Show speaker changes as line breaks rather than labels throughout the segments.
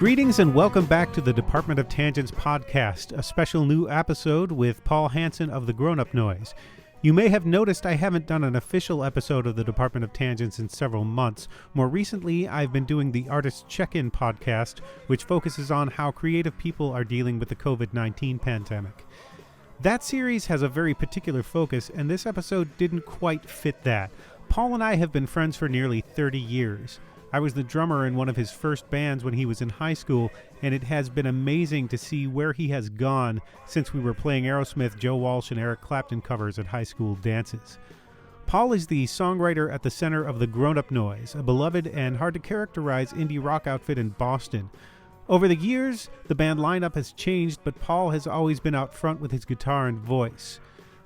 Greetings and welcome back to the Department of Tangents podcast, a special new episode with Paul Hansen of the Grownup Noise. You may have noticed I haven't done an official episode of the Department of Tangents in several months. More recently, I've been doing the Artist Check-In podcast, which focuses on how creative people are dealing with the COVID-19 pandemic. That series has a very particular focus, and this episode didn't quite fit that. Paul and I have been friends for nearly 30 years. I was the drummer in one of his first bands when he was in high school, and it has been amazing to see where he has gone since we were playing Aerosmith, Joe Walsh, and Eric Clapton covers at high school dances. Paul is the songwriter at the center of the Grownup Noise, a beloved and hard-to-characterize indie rock outfit in Boston. Over the years, the band lineup has changed, but Paul has always been out front with his guitar and voice.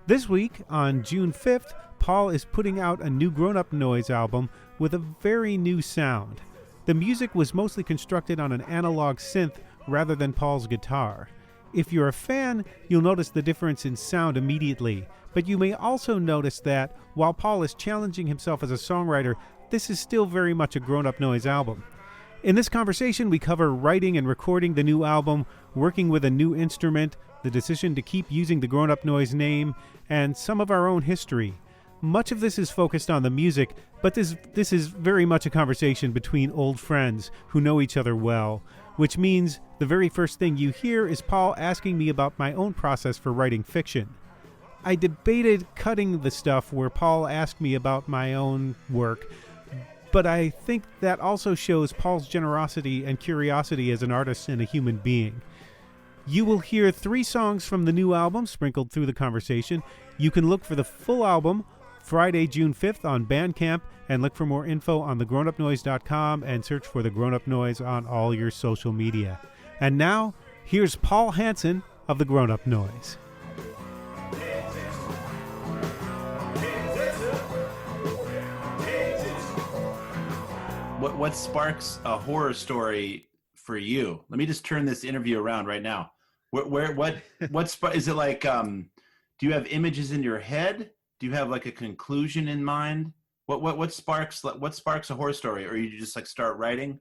This week, on June 5th, Paul is putting out a new Grownup Noise album with a very new sound. The music was mostly constructed on an analog synth rather than Paul's guitar. If you're a fan, you'll notice the difference in sound immediately, but you may also notice that while Paul is challenging himself as a songwriter, this is still very much a Grownup Noise album. In this conversation, we cover writing and recording the new album, working with a new instrument, the decision to keep using the Grownup Noise name, and some of our own history. Much of this is focused on the music, but this is very much a conversation between old friends who know each other well, which means the very first thing you hear is Paul asking me about my own process for writing fiction. I debated cutting the stuff where Paul asked me about my own work, but I think that also shows Paul's generosity and curiosity as an artist and a human being. You will hear 3 songs from the new album sprinkled through the conversation. You can look for the full album Friday, June 5th on Bandcamp, and look for more info on thegrownupnoise.com and search for The Grownup Noise on all your social media. And now, here's Paul Hansen of The Grownup Noise.
What sparks a horror story for you? Let me just turn this interview around right now. Is it like, do you have images in your head? Do you have like a conclusion in mind? What sparks a horror story? Or you just like start writing?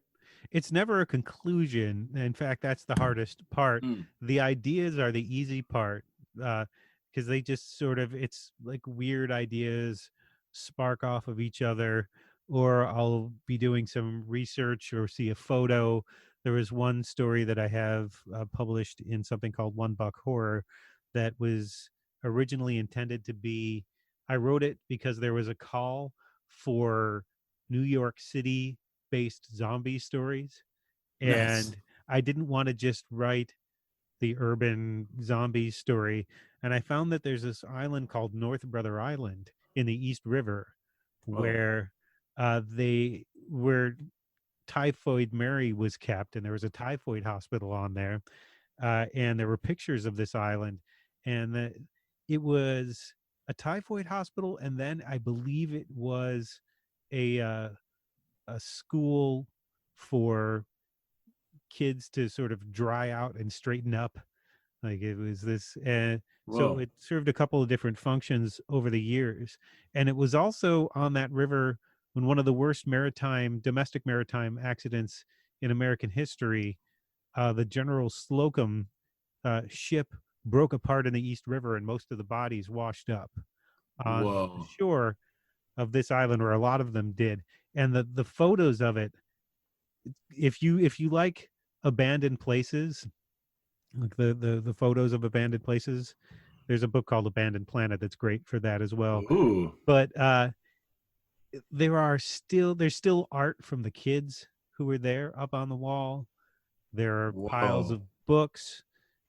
It's never a conclusion. In fact, that's the hardest part. The ideas are the easy part, because they just sort of, it's like weird ideas spark off of each other, or I'll be doing some research or see a photo. There was one story that I have published in something called One Buck Horror that was originally intended to be, I wrote it because there was a call for New York City-based zombie stories.
Nice.
And I didn't want to just write the urban zombie story. And I found that there's this island called North Brother Island in the East River where Typhoid Mary was kept, and there was a typhoid hospital on there. And there were pictures of this island, and it was a typhoid hospital, and then I believe it was a school for kids to sort of dry out and straighten up. Like it was this, and so it served a couple of different functions over the years. And it was also on that river when one of the worst domestic maritime accidents in American history, the General Slocum ship broke apart in the East River, and most of the bodies washed up on the shore of this island, or a lot of them did. And the photos of it, if you like abandoned places, like the photos of abandoned places, there's a book called Abandoned Planet that's great for that as well.
Ooh.
But there's still art from the kids who were there up on the wall. There are piles of books.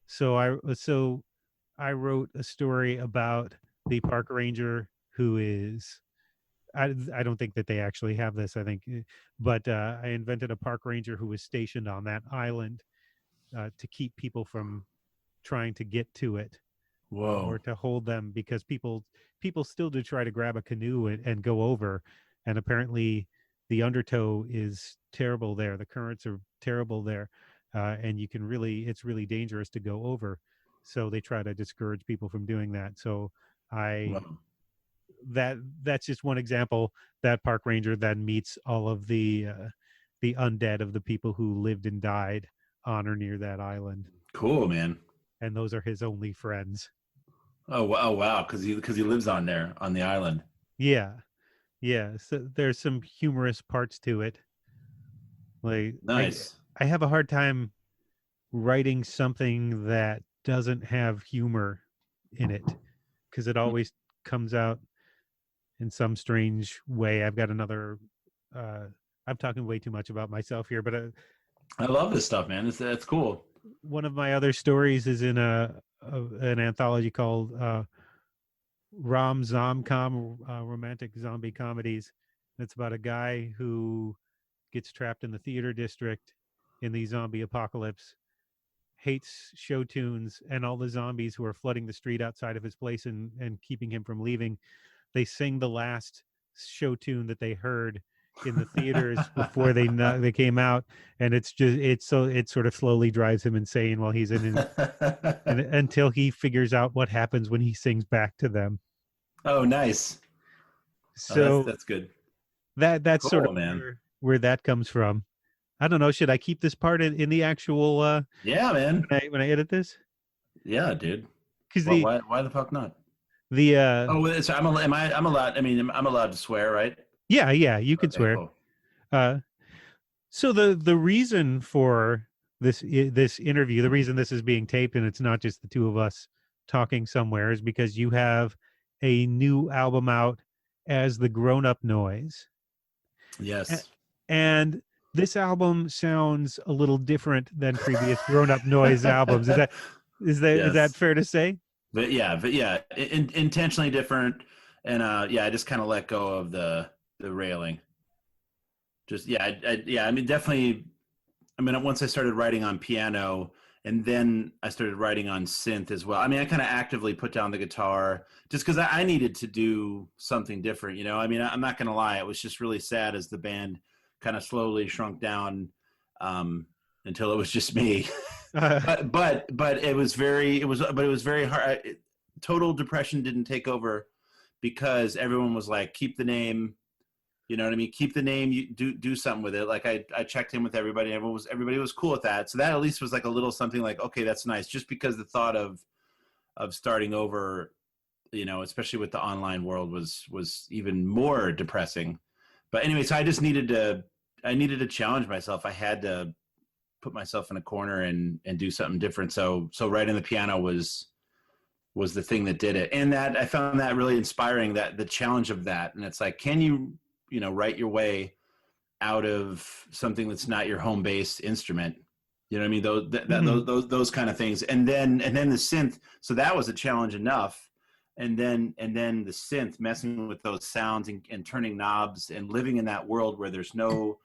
So I wrote a story about the park ranger who is, I don't think that they actually have this, I think, but I invented a park ranger who was stationed on that island to keep people from trying to get to it. Or to hold them, because people still do try to grab a canoe and go over, and apparently the undertow is terrible there. The currents are terrible there, and it's really dangerous to go over. So they try to discourage people from doing that. So that's just one example. That park ranger then meets all of the undead of the people who lived and died on or near that island.
Cool, man.
And those are his only friends.
Oh wow, because he lives on there on the island.
Yeah. So there's some humorous parts to it. Like
Nice.
I have a hard time writing something that doesn't have humor in it because it always comes out in some strange way. I've got another I'm talking way too much about myself here, but
I love this stuff, man. That's cool.
One of my other stories is in an anthology called Rom Zomcom, Romantic Zombie Comedies. It's about a guy who gets trapped in the theater district in the zombie apocalypse, hates show tunes, and all the zombies who are flooding the street outside of his place and keeping him from leaving. They sing the last show tune that they heard in the theaters before they came out, and it sort of slowly drives him insane while he's and until he figures out what happens when he sings back to them.
Oh, nice.
So
that's good.
That's
cool,
sort of
man.
Where that comes from. I don't know. Should I keep this part in the actual?
Yeah, man.
When I edit this.
Yeah, dude.
Because
why the fuck not?
So
I'm allowed. I mean, I'm allowed to swear, right?
Yeah, you can swear. Cool. So the reason for this interview, the reason this is being taped and it's not just the two of us talking somewhere, is because you have a new album out as the Grownup Noise.
Yes.
And this album sounds a little different than previous Grownup Noise albums. Is that fair to say?
But yeah, intentionally different. And I just kind of let go of the railing. Just I mean, definitely. I mean, once I started writing on piano, and then I started writing on synth as well. I mean, I kind of actively put down the guitar just because I needed to do something different. You know, I mean, I'm not going to lie. It was just really sad as the band kind of slowly shrunk down until it was just me. but it was very hard. Total depression didn't take over because everyone was like, keep the name. You know what I mean? Keep the name. You do something with it. Like I checked in with everybody. Everybody was cool with that. So that at least was like a little something like, okay, that's nice. Just because the thought of starting over, you know, especially with the online world was even more depressing. But anyway, so I just needed to challenge myself. I had to put myself in a corner and do something different. So writing the piano was the thing that did it. And that I found that really inspiring, that the challenge of that. And it's like, can you write your way out of something that's not your home-based instrument? You know what I mean? Those kind of things. And then the synth. So that was a challenge enough. And then the synth, messing with those sounds and turning knobs and living in that world where there's no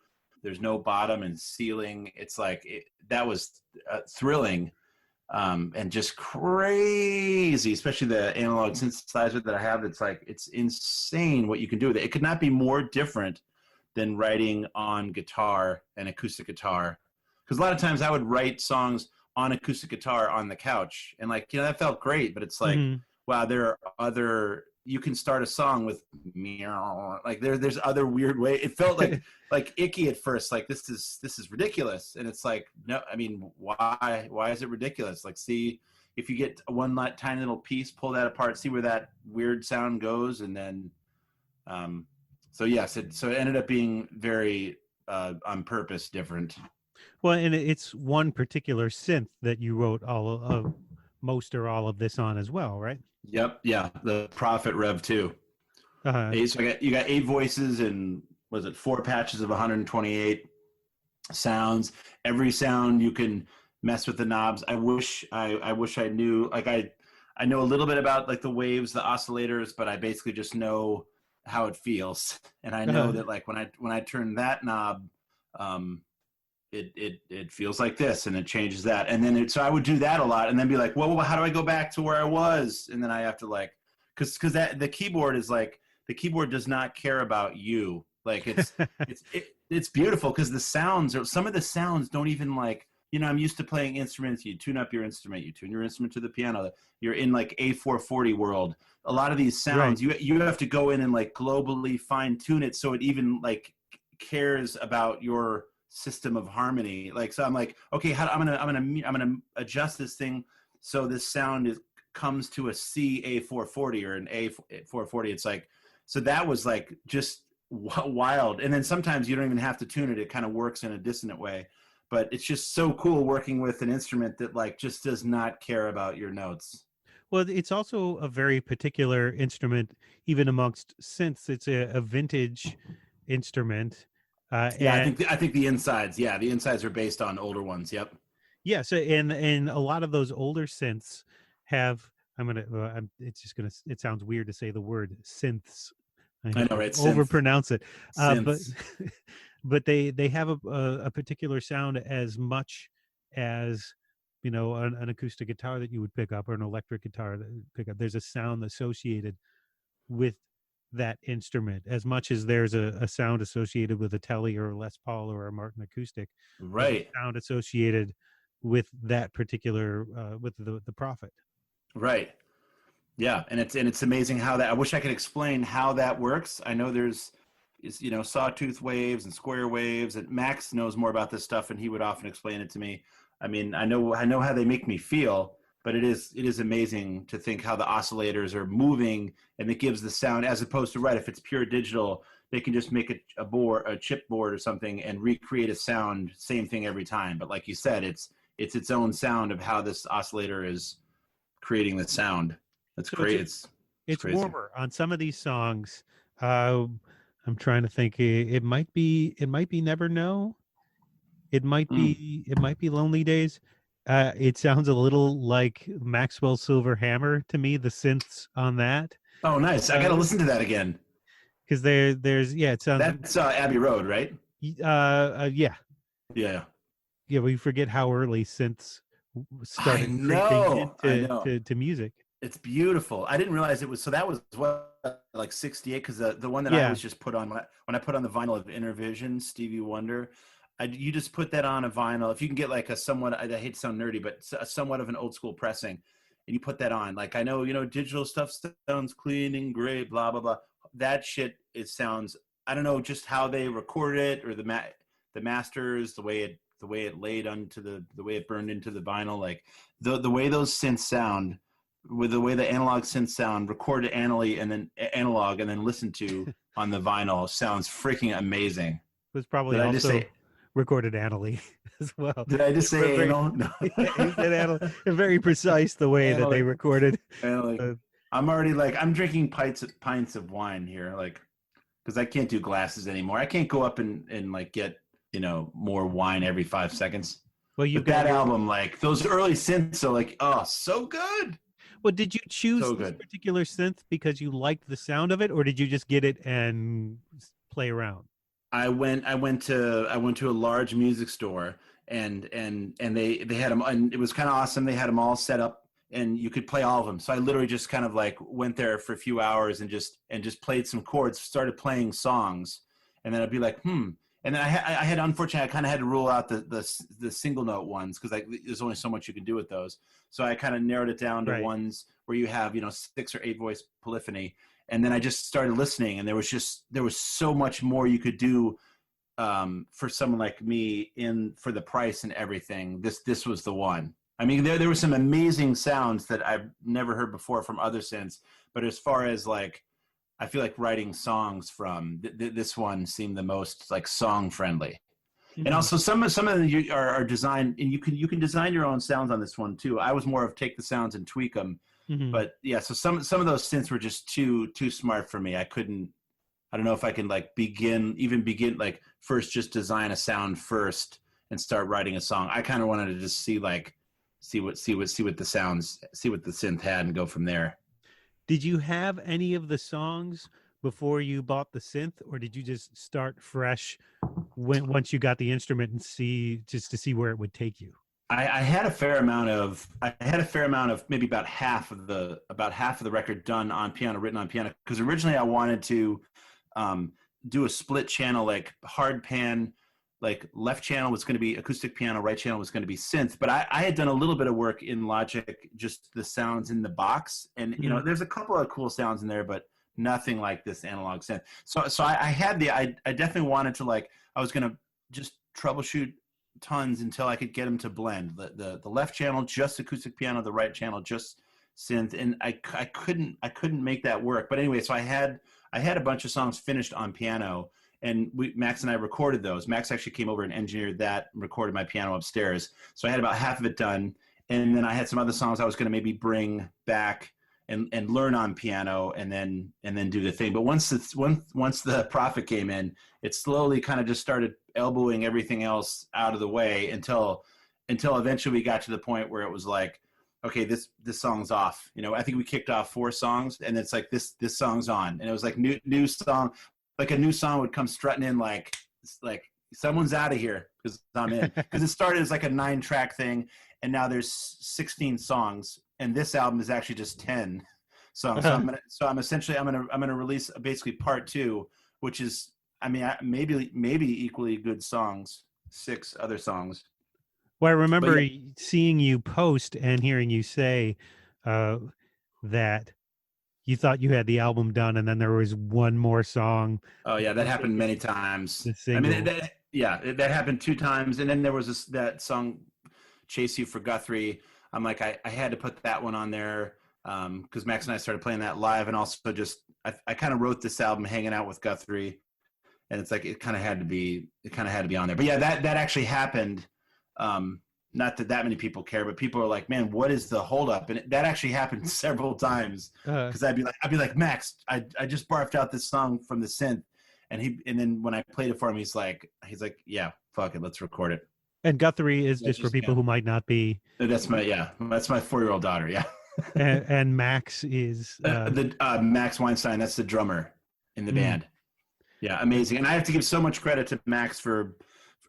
bottom and ceiling. It's like that was thrilling and just crazy, especially the analog synthesizer that I have. It's like, it's insane what you can do with it. It could not be more different than writing on guitar and acoustic guitar. Because a lot of times I would write songs on acoustic guitar on the couch, and like, that felt great, but it's like, wow, there are other, you can start a song with meow, like there's other weird way. It felt like icky at first, like this is ridiculous. And it's like, no, I mean, why is it ridiculous? Like, see, if you get one tiny little piece, pull that apart, see where that weird sound goes. And then so yes, so it ended up being very on purpose different.
Well, and it's one particular synth that you wrote most or all of this on as well, right?
Yep. Yeah. The Prophet Rev 2. So you got 8 voices and was it 4 patches of 128 sounds. Every sound you can mess with the knobs. I wish I knew, like I know a little bit about like the waves, the oscillators, but I basically just know how it feels. And I know that like when I turn that knob, it feels like this, and it changes that. And then so I would do that a lot, and then be like, well, how do I go back to where I was? And then I have to like, because that the keyboard is like, the keyboard does not care about you. Like it's beautiful because some of the sounds don't even like, I'm used to playing instruments. You tune up your instrument, you tune your instrument to the piano. You're in like A440 world. A lot of these sounds, right, you have to go in and like globally fine tune it so it even like cares about your system of harmony. Like, so I'm like, okay, I'm gonna adjust this thing so this sound comes to a C A440 or an A440. It's like, so that was like just wild. And then sometimes you don't even have to tune it. It kind of works in a dissonant way. But it's just so cool working with an instrument that like just does not care about your notes.
Well, it's also a very particular instrument, even amongst synths. It's a vintage instrument.
Yeah,
And
I think the insides. Yeah, the insides are based on older ones. Yep.
yeah, so and a lot of those older synths have. It sounds weird to say the word synths.
I know, right?
Overpronounce it, but
Synths.
but they have a particular sound as much as an acoustic guitar that you would pick up or an electric guitar that you pick up. There's a sound associated with that instrument as much as there's a sound associated with a Tele or a Les Paul or a Martin acoustic. There's a
Right.
sound associated with that particular with the Prophet.
Right. Yeah, and it's amazing how that. I wish I could explain how that works. I know there's sawtooth waves and square waves, and Max knows more about this stuff, and he would often explain it to me. I mean, I know how they make me feel, but it is amazing to think how the oscillators are moving, and it gives the sound, as opposed to, right, if it's pure digital, they can just make a chip board or something and recreate a sound, same thing every time. But like you said, it's its own sound of how this oscillator is creating the sound. That's great. It's crazy.
Warmer on some of these songs. I'm trying to think. It might be Never Know. It might be Lonely Days. It sounds a little like Maxwell Silver Hammer to me. The synths on that.
Oh, nice! I got to listen to that again.
Because there's it sounds.
That's Abbey Road, right?
Yeah.
Yeah.
Yeah, we forget how early synths started creeping into music.
It's beautiful. I didn't realize it was. So that was what, like 68, because the one that I was just put on when I put on the vinyl of Intervision, Stevie Wonder. You just put that on a vinyl. If you can get like a somewhat, I hate to sound nerdy, but somewhat of an old school pressing, and you put that on. Like, I know, digital stuff sounds clean and great, blah, blah, blah. That shit, it sounds, I don't know just how they record it, or the masters, the way it laid onto the way it burned into the vinyl, like the way those synths sound, with the way the analog synths sound, recorded analog and then listened to on the vinyl, sounds freaking amazing.
It was probably also recorded anally as well.
Did I just say anal? No.
You said anal. Very precise the way that they recorded.
I'm already like, I'm drinking pints of wine here, like, because I can't do glasses anymore. I can't go up and like get more wine every 5 seconds.
Well,
you've got that album, like those early synths are like, oh, so good.
Well, did you choose this particular synth because you liked the sound of it, or did you just get it and play around?
I went to a large music store, and they had them, and it was kind of awesome. They had them all set up, and you could play all of them. So I literally just kind of like went there for a few hours and just played some chords, started playing songs, and then I'd be like, And then I had unfortunately, I kind of had to rule out the single note ones, because there's only so much you can do with those. So I kind of narrowed it down to ones where you have 6 or 8 voice polyphony, and then I just started listening, and there was so much more you could do for someone like me for the price and everything. This was the one. I mean, there were some amazing sounds that I've never heard before from other synths, but as far as like, I feel like writing songs from this one seemed the most like song friendly. Mm-hmm. And also some of them are designed, and you can design your own sounds on this one too. I was more of take the sounds and tweak them. Mm-hmm. But yeah, so some of those synths were just too smart for me. I don't know if I can like begin like first just design a sound first and start writing a song. I kind of wanted to just see what the synth had and go from there.
Did you have any of the songs before you bought the synth, or did you just start fresh once you got the instrument and see where it would take you?
I had a fair amount of maybe about half of the record done on piano, written on piano, because originally I wanted to do a split channel, like hard pan, like left channel was going to be acoustic piano, right channel was going to be synth. But I had done a little bit of work in Logic, just the sounds in the box, and there's a couple of cool sounds in there, but nothing like this analog synth. So I definitely wanted to, like, I was going to just troubleshoot tons until I could get them to blend. The left channel just acoustic piano, the right channel just synth, and I couldn't make that work. But anyway, so I had a bunch of songs finished on piano, and Max and I recorded those. Max actually came over and engineered that, and recorded my piano upstairs. So I had about half of it done, and then I had some other songs I was going to maybe bring back and learn on piano, and then do the thing. But once the Prophet came in, it slowly kind of just started elbowing everything else out of the way until eventually we got to the point where it was like, okay, this song's off. You know, I think we kicked off 4 songs, and it's like this song's on, and it was like new song, like a new song would come strutting in, like someone's out of here because I'm in. Because it started as like a 9-track thing, and now there's 16 songs, and this album is actually just 10 songs. So I'm gonna release basically part 2, which is, I mean, maybe equally good songs, 6 other songs.
Well, I remember seeing you post and hearing you say that you thought you had the album done, and then there was one more song.
Oh yeah, that happened many times. I mean, that happened 2 times, and then there was that song, "Chase You" for Guthrie. I'm like, I had to put that one on there because Max and I started playing that live, and also just I kind of wrote this album hanging out with Guthrie, and it's like it kind of had to be on there. But yeah, that actually happened. Not that many people care, but people are like, man, what is the holdup? And that actually happened several times because I'd be like, Max, I just barfed out this song from the synth, and then when I played it for him, he's like, yeah, fuck it, let's record it.
And Guthrie is just for people who might not be.
That's my 4-year-old daughter. Yeah.
and Max is
Max Weinstein. That's the drummer in the band. Yeah, amazing. And I have to give so much credit to Max for.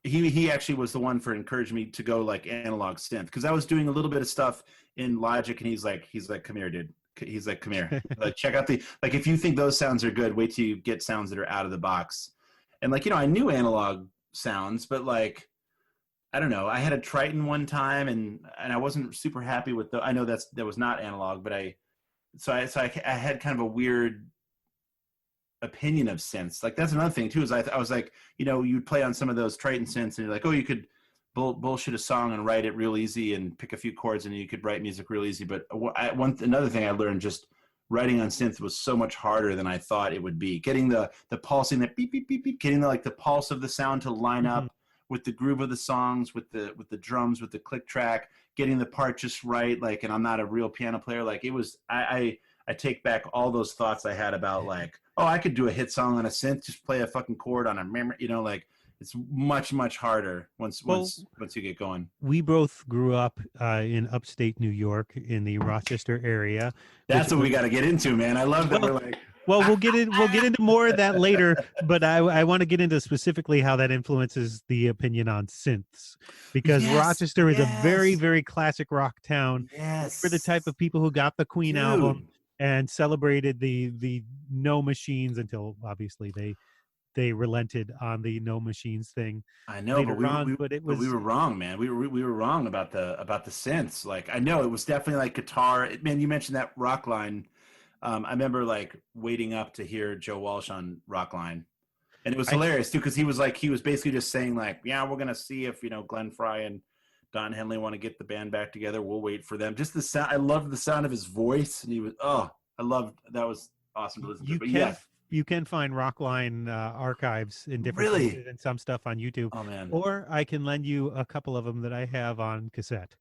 He actually was the one for encouraging me to go like analog synth, because I was doing a little bit of stuff in Logic, and he's like, come here, dude. He's like, come here. Like, check out if you think those sounds are good, wait till you get sounds that are out of the box. And like, I knew analog sounds, but like, I don't know. I had a Triton one time, and I wasn't super happy with I know that was not analog, but I had kind of a weird opinion of synths. Like, that's another thing too, is I was like, you'd play on some of those Triton synths, and you're like, oh, you could bullshit a song and write it real easy and pick a few chords, and you could write music real easy. But another thing I learned, just writing on synth was so much harder than I thought it would be. Getting the pulsing, that beep beep beep beep, getting the pulse of the sound to line up with the groove of the songs, with the drums, with the click track, getting the part just right. Like, and I'm not a real piano player. Like, it was, I take back all those thoughts I had about like, oh, I could do a hit song on a synth, just play a fucking chord on a memory, like it's much, much harder once you get going.
We both grew up in upstate New York in the Rochester area.
That's what we got to get into, man. I love that. We're like,
well, we'll get into more of that later, but I want to get into specifically how that influences the opinion on synths, because Rochester is a very, very classic rock town.
Yes.
For the type of people who got the Queen album and celebrated the No Machines until obviously they relented on the No Machines thing.
I know, but we were wrong, man. We were wrong about the synths. Like, I know it was definitely like guitar. Man, you mentioned that Rock Line. I remember like waiting up to hear Joe Walsh on Rock Line, and it was hilarious too, because he was basically just saying like, yeah, we're gonna see if Glenn Fry and Don Henley want to get the band back together. We'll wait for them. Just the sound. I loved the sound of his voice, and he was that was awesome to listen to.
You can find Rockline archives in different places and some stuff on YouTube.
Oh man!
Or I can lend you a couple of them that I have on cassette.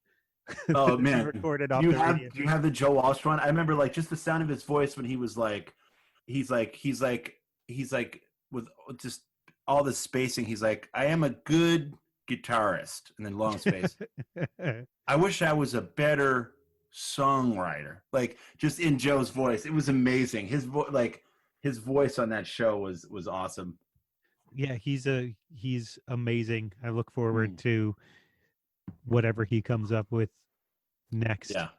Oh man!
Recorded off
do
radio.
you have the Joe Walsh one? I remember like just the sound of his voice when he was like, he's like with just all the spacing. He's like, I am a good guitarist, and then long space. I wish I was a better songwriter. Like, just in Joe's voice, it was amazing. His voice on that show was awesome.
Yeah, he's amazing. I look forward to whatever he comes up with next.
Yeah.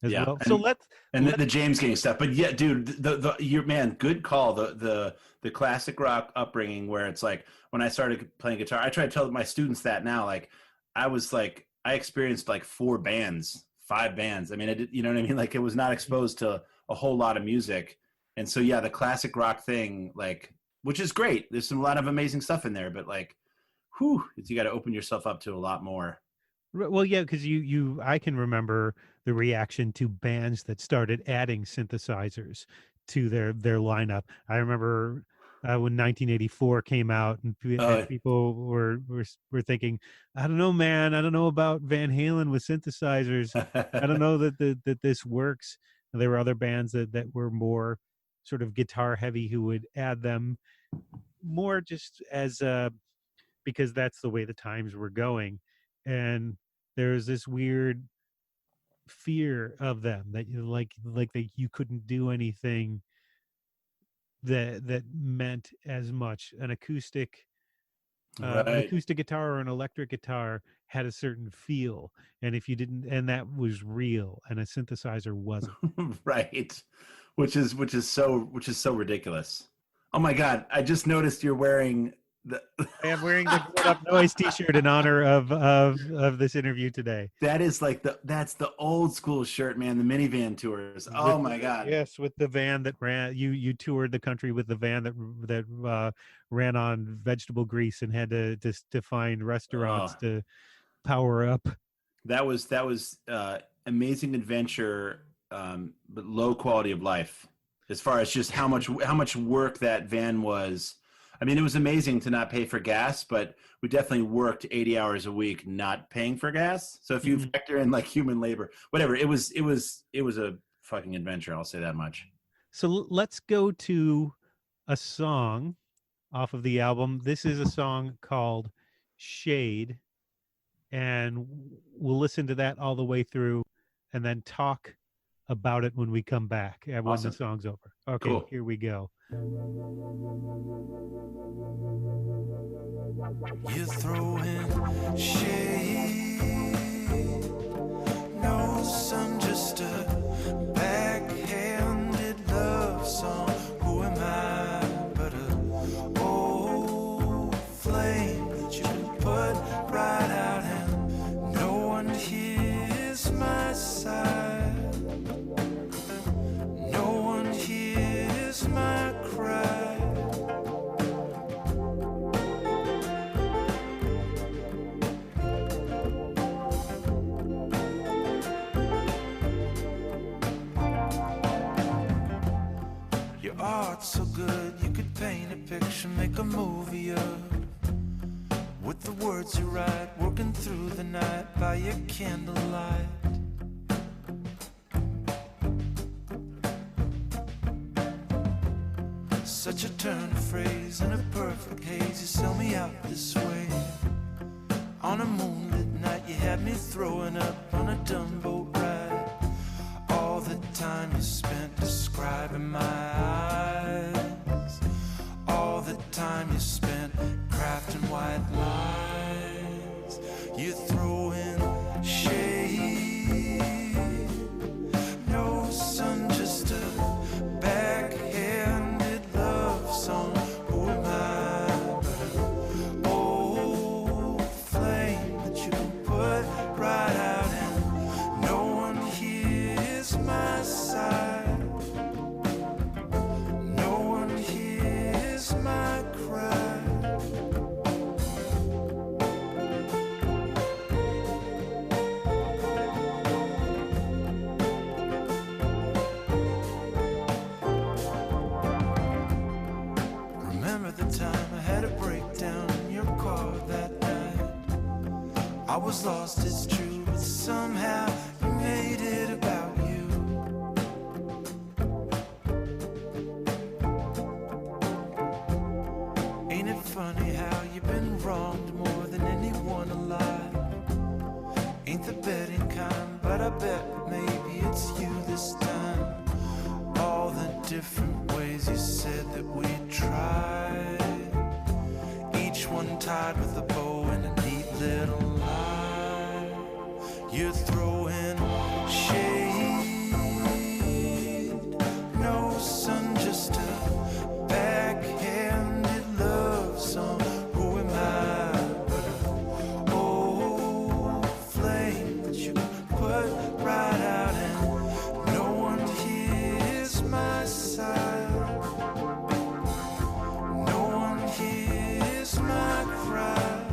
Well. So let's
the James Gang stuff. But yeah, dude, good call. The classic rock upbringing, where it's like when I started playing guitar, I try to tell my students that now. Like, I experienced like 4 bands, 5 bands. I mean, I did, you know what I mean? Like, it was not exposed to a whole lot of music. And so, yeah, the classic rock thing, like, which is great. There's a lot of amazing stuff in there, but like, whew, you got to open yourself up to a lot more.
Well, yeah, because I can remember the reaction to bands that started adding synthesizers to their lineup. I remember when 1984 came out, and people were thinking, I don't know, man, I don't know about Van Halen with synthesizers. I don't know that this works. And there were other bands that were more sort of guitar heavy who would add them more just as because that's the way the times were going. And there's this weird fear of them that that you couldn't do anything that meant as much. An acoustic guitar or an electric guitar had a certain feel, and if you didn't, and that was real, and a synthesizer wasn't.
Right, which is so ridiculous. Oh my God, I just noticed you're wearing
I am wearing the Grownup Noise t-shirt in honor of this interview today.
That is like that's the old school shirt, man. The minivan tours. Oh my God.
Yes, with the van that ran. You toured the country with the van that ran on vegetable grease and had to find restaurants to power up. That
was amazing adventure, but low quality of life as far as just how much work that van was. I mean, it was amazing to not pay for gas, but we definitely worked 80 hours a week not paying for gas. So if you factor in like human labor, whatever, it was a fucking adventure. I'll say that much.
So let's go to a song off of the album. This is a song called Shade, and we'll listen to that all the way through and then talk about it when we come back when the song's over. Okay, cool. Here we go.
You throw in shade, no sun, just a backhanded love song. Who am I but a old flame that you can put right out, and no one hears my sigh, no one hears my cry. Art's so good, you could paint a picture, make a movie of, with the words you write, working through the night by your candlelight. Such a turn of phrase in a perfect haze, you sell me out this way. On a moonlit night you had me throwing up on a dumb boat ride. All the time you spent describing my eyes, all the time you spent crafting white lies. You throw in shade, no sun, just a backhanded love song. Who am I but an old flame that you can put right out, and no one hears my sigh, no one hears my cry. Remember the time I had a breakdown in your car that night? I was lost, it's true, but somehow you made it about you. Ain't it funny how you've been wronged more than anyone alive? Ain't the betting kind, but I bet maybe it's you this time. All the different ways you said that we tried, each one tied with a bow and a neat little lie. You throw in shade, no sun, just a backhanded love song. Who am I but an old flame that you put right out, and no one hears my sigh, no one hears my cry.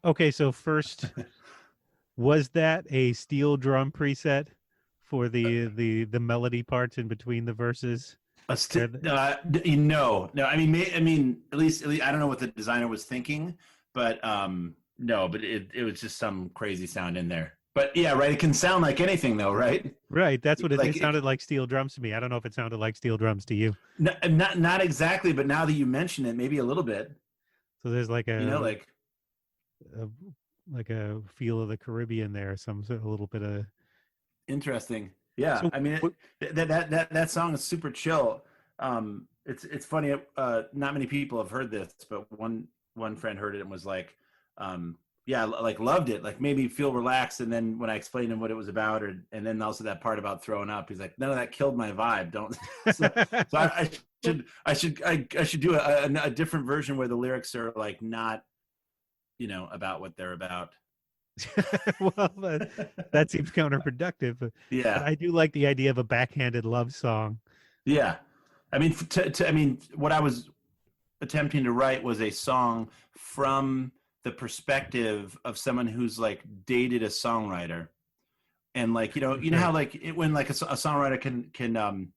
Okay, so first, was that a steel drum preset for the melody parts in between the verses?
No. I mean, at least I don't know what the designer was thinking, but no, but it was just some crazy sound in there. But yeah, right. It can sound like anything, though, right?
Right. That's what
Like
it sounded like. Steel drums to me. I don't know if it sounded like steel drums to you.
not exactly, but now that you mention it, maybe a little bit.
So there's like
You know, like
a feel of the Caribbean there. A little bit of
interesting. Yeah,
So
I mean, that song is super chill. It's funny. Not many people have heard this, but one friend heard it and was like, yeah, like loved it, like made me feel relaxed. And then when I explained him what it was about, and then also that part about throwing up, he's like, no, that killed my vibe. Don't. So I should do a different version where the lyrics are like not, about what they're about.
Well, that seems counterproductive. But
Yeah.
I do like the idea of a backhanded love song.
Yeah. I mean, what I was attempting to write was a song from the perspective of someone who's like dated a songwriter, and like you know how like when like a songwriter can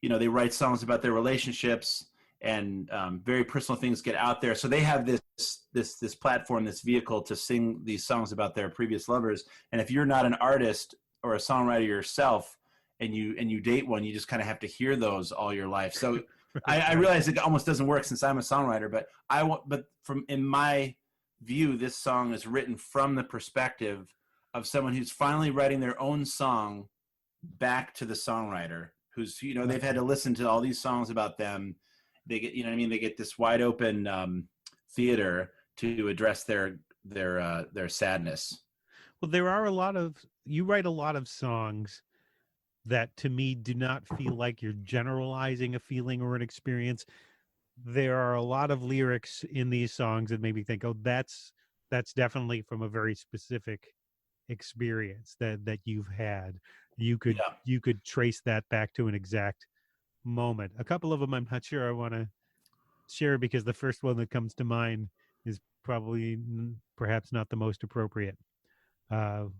they write songs about their relationships, and very personal things get out there, so they have this platform, this vehicle to sing these songs about their previous lovers. And if you're not an artist or a songwriter yourself, and you date one, you just kind of have to hear those all your life. So I realize it almost doesn't work since I'm a songwriter, but from in my view, this song is written from the perspective of someone who's finally writing their own song back to the songwriter, who's they've had to listen to all these songs about them. They get they get this wide open theater to address their sadness.
Well, you write a lot of songs that to me do not feel like you're generalizing a feeling or an experience. There are a lot of lyrics in these songs that make me think, oh, that's definitely from a very specific experience that you've had. You could trace that back to an exact moment. A couple of them I'm not sure I want to share, because the first one that comes to mind is probably perhaps not the most appropriate. And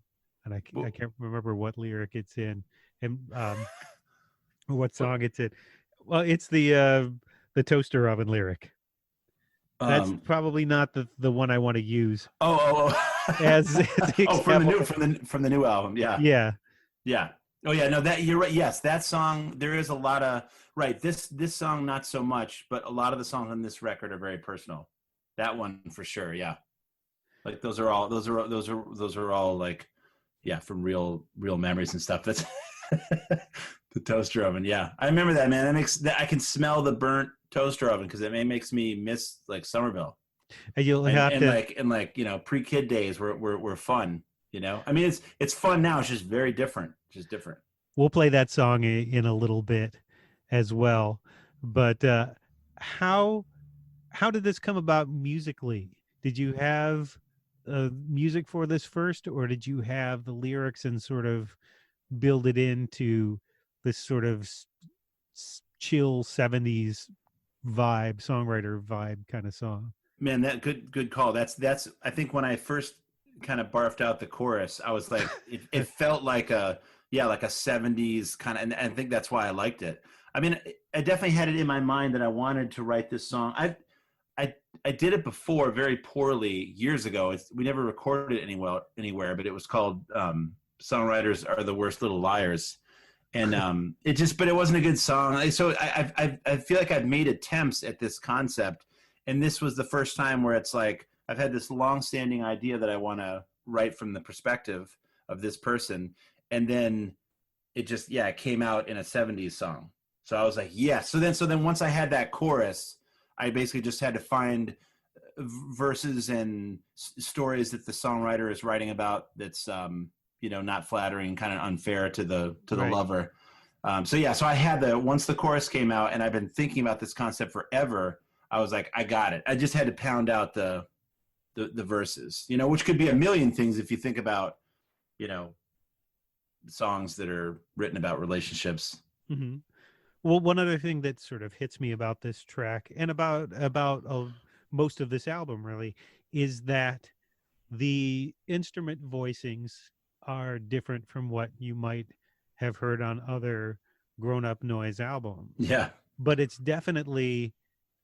I can't remember what lyric it's in and what song it's in. Well, it's the toaster oven lyric. That's probably not the one I want to use. As
from the new album. Yeah. Oh yeah, no, that you're right. Yes, that song, there is a lot of right. This song not so much, but a lot of the songs on this record are very personal. That one for sure, yeah. Like those are all like, yeah, from real memories and stuff. That's the toaster oven. Yeah, I remember that, man. I can smell the burnt toaster oven because it makes me miss like Somerville. And pre-kid days were fun. I mean, it's fun now. It's just very different. Just different.
We'll play that song in a little bit as well. But how did this come about musically? Did you have music for this first, or did you have the lyrics and sort of build it into this sort of chill 70s vibe, songwriter vibe kind of song?
Man, that good call. That's I think when I first kind of barfed out the chorus, I was like, it felt like a 70s kind of, and I think that's why I liked it. I mean, I definitely had it in my mind that I wanted to write this song. I did it before very poorly years ago. We never recorded it anywhere, but it was called Songwriters Are the Worst Little Liars. And but it wasn't a good song. So I feel like I've made attempts at this concept, and this was the first time where it's like, I've had this long-standing idea that I want to write from the perspective of this person, and then it came out in a 70s song. So I was like, yeah. So then once I had that chorus, I basically just had to find verses and stories that the songwriter is writing about that's not flattering, kind of unfair to the
right.
lover. So I had once the chorus came out, and I've been thinking about this concept forever. I was like, I got it. I just had to pound out the verses, which could be a million things if you think about, songs that are written about relationships.
Mm-hmm. Well, one other thing that sort of hits me about this track and about most of this album really, is that the instrument voicings are different from what you might have heard on other Grownup Noise albums.
Yeah.
But it's definitely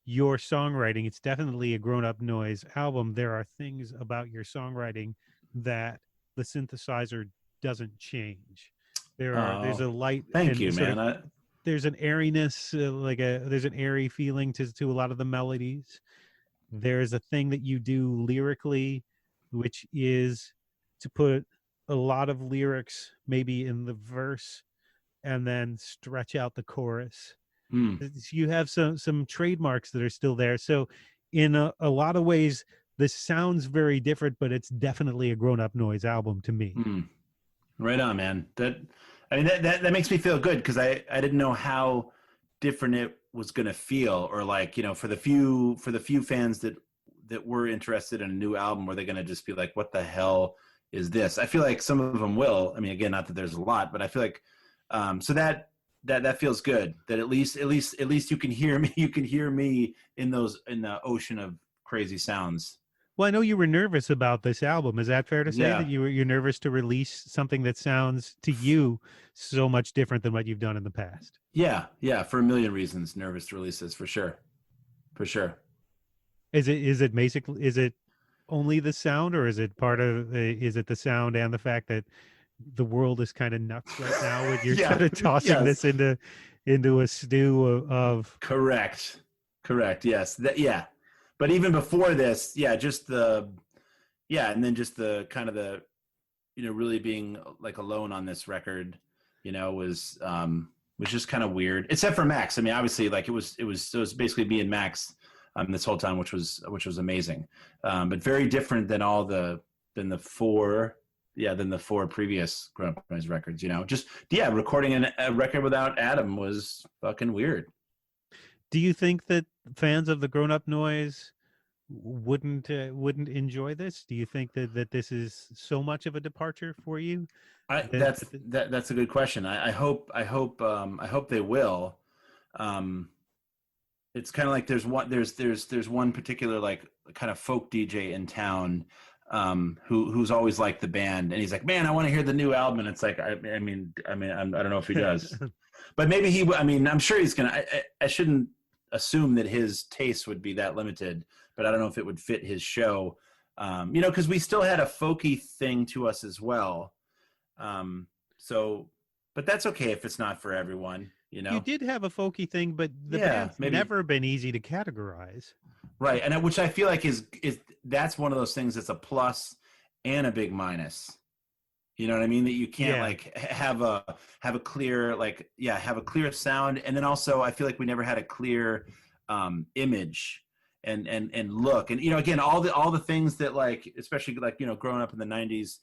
your songwriting. It's definitely a Grownup Noise album. There are things about your songwriting that the synthesizer doesn't change. There's a light.
Thank you, man.
There's an airiness, there's an airy feeling to a lot of the melodies. There's a thing that you do lyrically, which is to put a lot of lyrics maybe in the verse and then stretch out the chorus. You have some trademarks that are still there. So in a lot of ways, this sounds very different, but it's definitely a Grownup Noise album to me.
Right on, man. That makes me feel good, because I didn't know how different it was going to feel, or like, for the few fans that were interested in a new album, were they going to just be like, what the hell is this? I feel like some of them will. I mean, again, not that there's a lot, but I feel like so that feels good, that at least you can hear me. You can hear me in the ocean of crazy sounds.
Well, I know you were nervous about this album. Is that fair to say, that you're nervous to release something that sounds to you so much different than what you've done in the past?
Yeah, for a million reasons, nervous to release this, for sure.
Is it only the sound, or is it is it the sound and the fact that the world is kind of nuts right now with you're kind of tossing this into a stew of
correct, yes, but even before this, just and then just the kind of the really being like alone on this record, was just kind of weird, except for Max. I mean, obviously, like it was basically me and Max this whole time, which was amazing, but very different than the four previous Grownup Noise records. Recording a record without Adam was fucking weird.
Do you think that fans of the Grownup Noise wouldn't enjoy this? Do you think that this is so much of a departure for you?
That's a good question. I hope they will. It's kind of like there's one particular like kind of folk DJ in town who's always liked the band, and he's like, man, I want to hear the new album. And it's like, I don't know if he does, but maybe I'm sure he's gonna. I shouldn't assume that his taste would be that limited, but I don't know if it would fit his show, because we still had a folky thing to us as well. But that's okay if it's not for everyone. You
did have a folky thing, but the band's never been easy to categorize.
Right, and which I feel like is that's one of those things that's a plus and a big minus. You know what I mean? That you can't like have a clear have a clear sound, and then also I feel like we never had a clear image and look, and again all the things that like, especially like growing up in the 90s,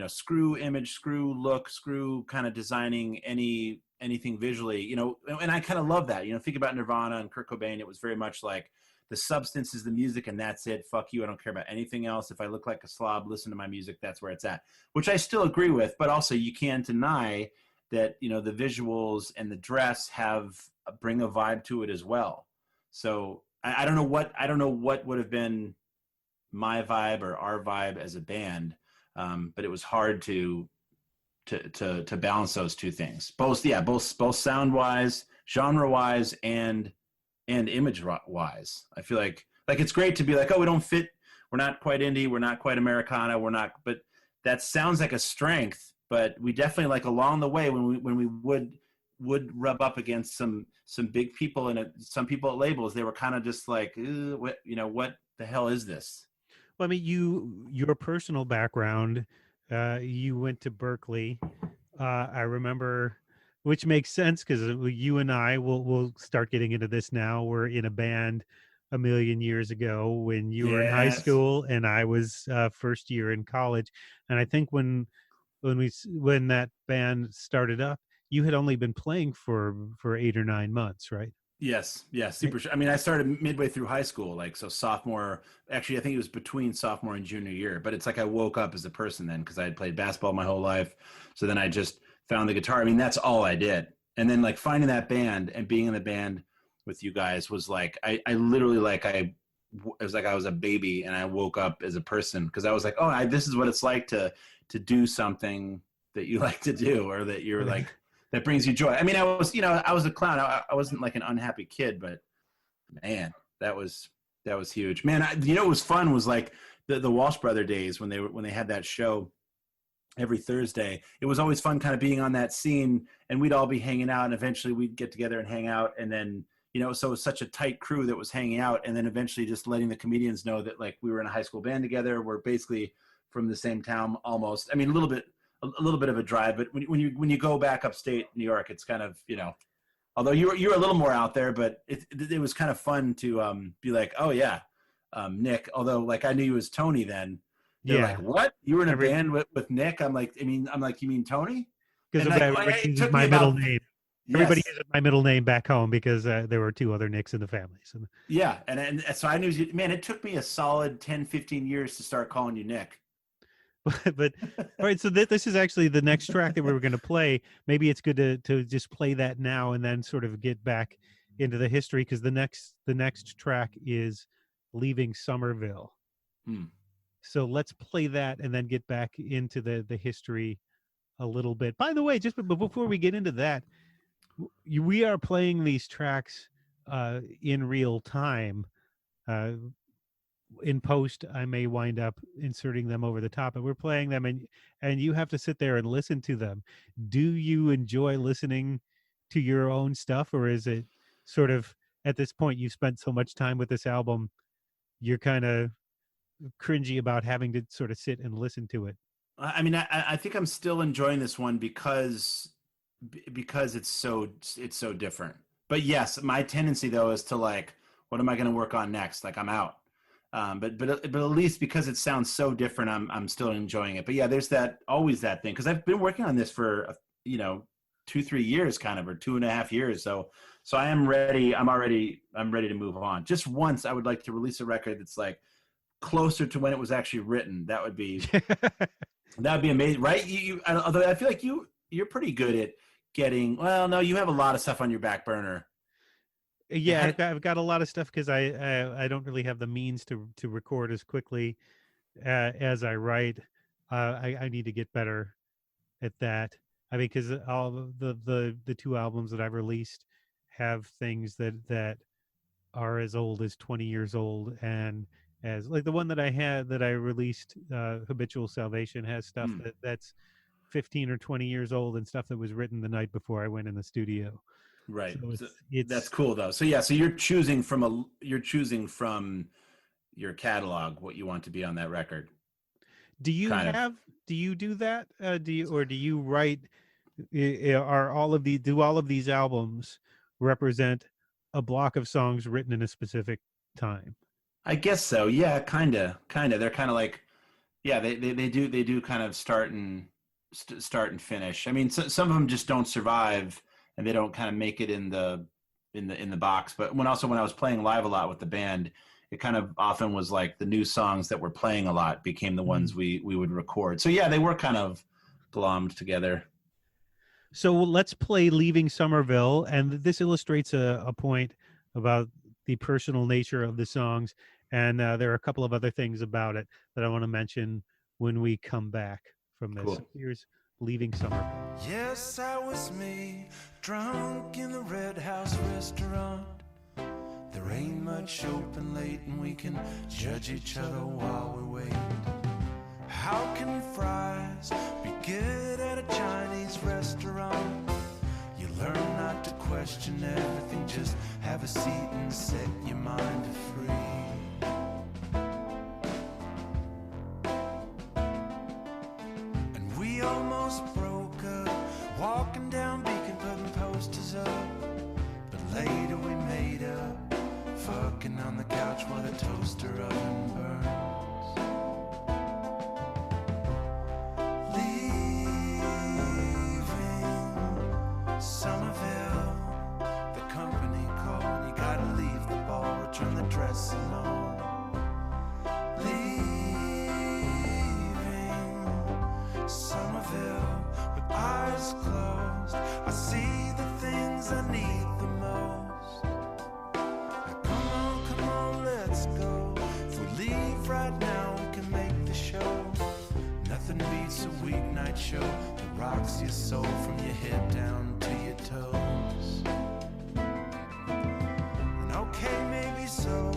screw image, screw look, screw kind of designing anything visually, and I kind of love that. Think about Nirvana and Kurt Cobain. It was very much like the substance is the music and that's it. Fuck you. I don't care about anything else. If I look like a slob, listen to my music. That's where it's at, which I still agree with. But also you can't deny that, the visuals and the dress bring a vibe to it as well. So I don't know what would have been my vibe or our vibe as a band. But it was hard to balance those two things, both sound wise, genre wise, and image wise. I feel like it's great to be like, oh, we don't fit, we're not quite indie, we're not quite Americana, but that sounds like a strength. But we definitely, like, along the way when we would rub up against some big people and some people at labels, they were kind of just like, what the hell is this?
Well, I mean, your personal background, you went to Berkeley. I remember, which makes sense because you and I we'll start getting into this now. We're in a band a million years ago when you were in high school and I was first year in college. And I think when that band started up, you had only been playing for 8 or 9 months, right?
Yes, super sure. I mean, I started midway through high school, like, so sophomore. Actually, I think it was between sophomore and junior year. But it's like I woke up as a person then, because I had played basketball my whole life. So then I just found the guitar. I mean, that's all I did. And then like finding that band and being in the band with you guys was like, I literally, like, I it was like I was a baby and I woke up as a person, because I was like, oh, this is what it's like to do something that you like to do, or that you're like, that brings you joy. I mean, I was a clown. I wasn't like an unhappy kid, but man, that was huge, man. What was fun was like the Walsh brother days when they had that show every Thursday. It was always fun kind of being on that scene, and we'd all be hanging out, and eventually we'd get together and hang out. And then, so it was such a tight crew that was hanging out, and then eventually just letting the comedians know that like we were in a high school band together. We're basically from the same town almost. I mean, a little bit of a drive, but when you go back upstate New York, it's kind of, although you're a little more out there, but it was kind of fun to be like, oh yeah, Nick, although like I knew you as Tony then. They're like, what? You were in a band with Nick? I'm like, you mean Tony?
Because my middle name.
Yes.
Everybody uses my middle name back home because there were 2 other Nicks in the family. So.
Yeah, and so I knew you. Man, it took me a solid 10, 15 years to start calling you Nick.
But all right, so this is actually the next track that we were going to play. Maybe it's good to just play that now and then sort of get back into the history, because the next track is Leaving Somerville. So let's play that and then get back into the history a little bit. By the way, just before we get into that, we are playing these tracks in real time. In post, I may wind up inserting them over the top, but we're playing them, and you have to sit there and listen to them. Do you enjoy listening to your own stuff, or is it sort of, at this point, you've spent so much time with this album, you're kind of cringy about having to sort of sit and listen to it?
I mean, I think I'm still enjoying this one because it's so different. But yes, my tendency though is to like, what am I going to work on next? Like I'm out. But at least because it sounds so different, I'm still enjoying it. But yeah, there's always that thing, because I've been working on this for 2-3 years, kind of, or 2.5 years. So I am ready. I'm ready to move on. Just once, I would like to release a record that's like closer to when it was actually written. That would be amazing, right? Although I feel like you're pretty good at getting. Well, no, you have a lot of stuff on your back burner.
Yeah, I've got a lot of stuff because I don't really have the means to record as quickly as I write. I need to get better at that. I mean, because all of the 2 albums that I've released have things that are as old as 20 years old, and as like the one that I released, Habitual Salvation, has stuff that's 15 or 20 years old, and stuff that was written the night before I went in the studio.
Right.
So
that's cool though. So yeah, so you're choosing from your catalog what you want to be on that record.
Do you do that? Do you write? Do all of these albums represent a block of songs written in a specific time?
I guess so. Yeah, kind of. They're kind of like, yeah, they do kind of start and finish. I mean, some of them just don't survive, and they don't kind of make it in the box. But when I was playing live a lot with the band, it kind of often was like the new songs that we're playing a lot became the ones we would record. So yeah, they were kind of glommed together.
So let's play Leaving Somerville, and this illustrates a point about the personal nature of the songs, and there are a couple of other things about it that I want to mention when we come back from this.
Cool.
So here's Leaving Somerville.
Yes, that was me, drunk in the Red House restaurant. There ain't much open late, and we can judge each other while we wait. How can fries be good at a Chinese restaurant? You learn not to question everything, just have a seat and set your mind free. And we almost broke up, walking down Beacon, putting posters up. But later we made up, fucking on the couch while the toaster oven burns. Somerville, the company called. You gotta leave the bar, return the dress and if right now we can make the show. Nothing beats a weeknight show that rocks your soul from your head down to your toes. And okay, maybe so,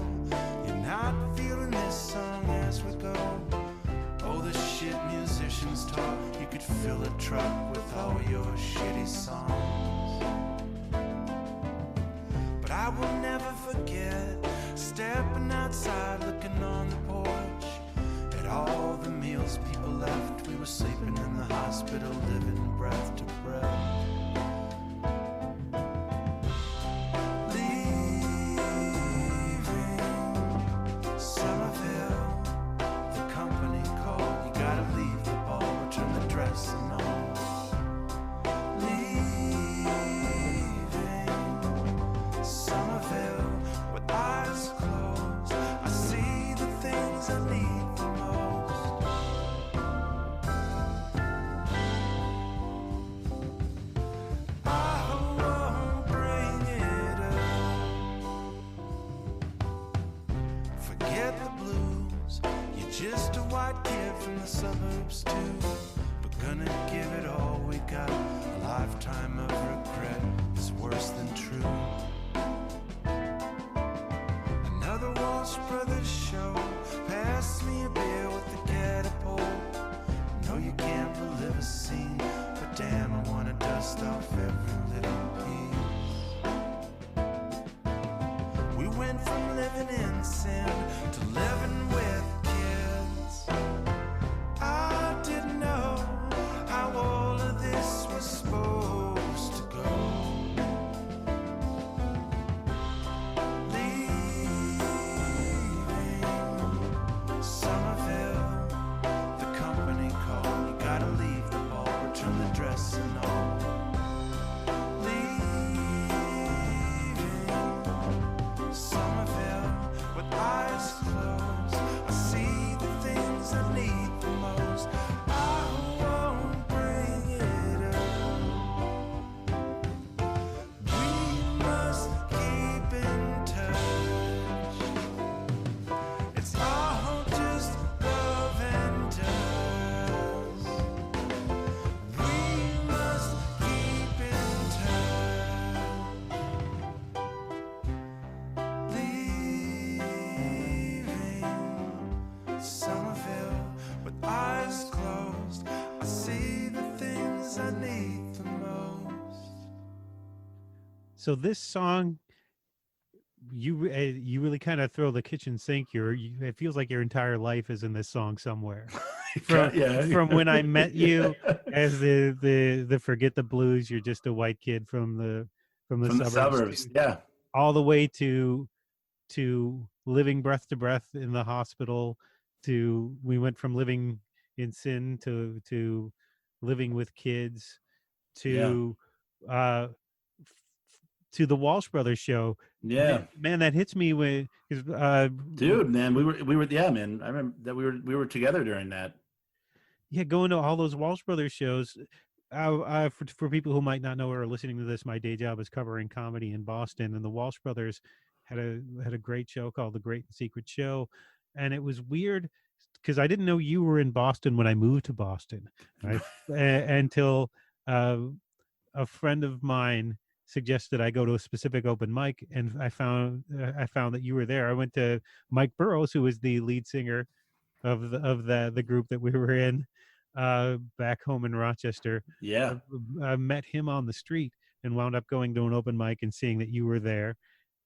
you're not feeling this song as we go. Oh, the shit musicians talk, you could fill a truck with all your shitty songs. But I will never forget stepping outside, looking on the porch at all the meals people left. We were sleeping in the hospital, living breath to breath. Leaving Somerville, the company called. You gotta leave the ball, return the dress and all. Leaving Somerville with eyes closed, I see the things I need the most. I won't bring it up. Forget the blues, you're just a white kid from the suburbs too. But gonna give it all we got. A lifetime of regret is worse than true. Another Walsh Brothers show. Pass me a beer with the catapult. No, you can't relive a scene, but damn, I wanna dust off every little piece. We went from living in sin to living with kids. I didn't know how all of this was supposed to go. Leaving Somerville, the company called. You gotta leave the ball, return the dress and all. Leaving Somerville with eyes closed, I see the things I need the most. I won't bring it up. We must keep in touch. It's all just love and dust. We must keep in touch. Leaving Somerville with eyes closed, I see the things I need the most.
So this song, you really kind of throw the kitchen sink. It feels like your entire life is in this song somewhere. From when I met you as the forget the blues, you're just a white kid from the
From the suburbs. Yeah.
all the way to living breath to breath in the hospital. We went from living in sin to living with kids to to the Walsh Brothers show.
Yeah.
Man, that hits me when
Dude, man, we were yeah, man. I remember that we were together during that.
Yeah, going to all those Walsh Brothers shows. For people who might not know or are listening to this, my day job is covering comedy in Boston, and the Walsh Brothers had a great show called The Great and Secret Show, and it was weird because I didn't know you were in Boston when I moved to Boston, right? Until a friend of mine suggested I go to a specific open mic, and I found that you were there. I went to Mike Burrows, who was the lead singer of the group that we were in back home in Rochester.
Yeah.
I met him on the street and wound up going to an open mic and seeing that you were there.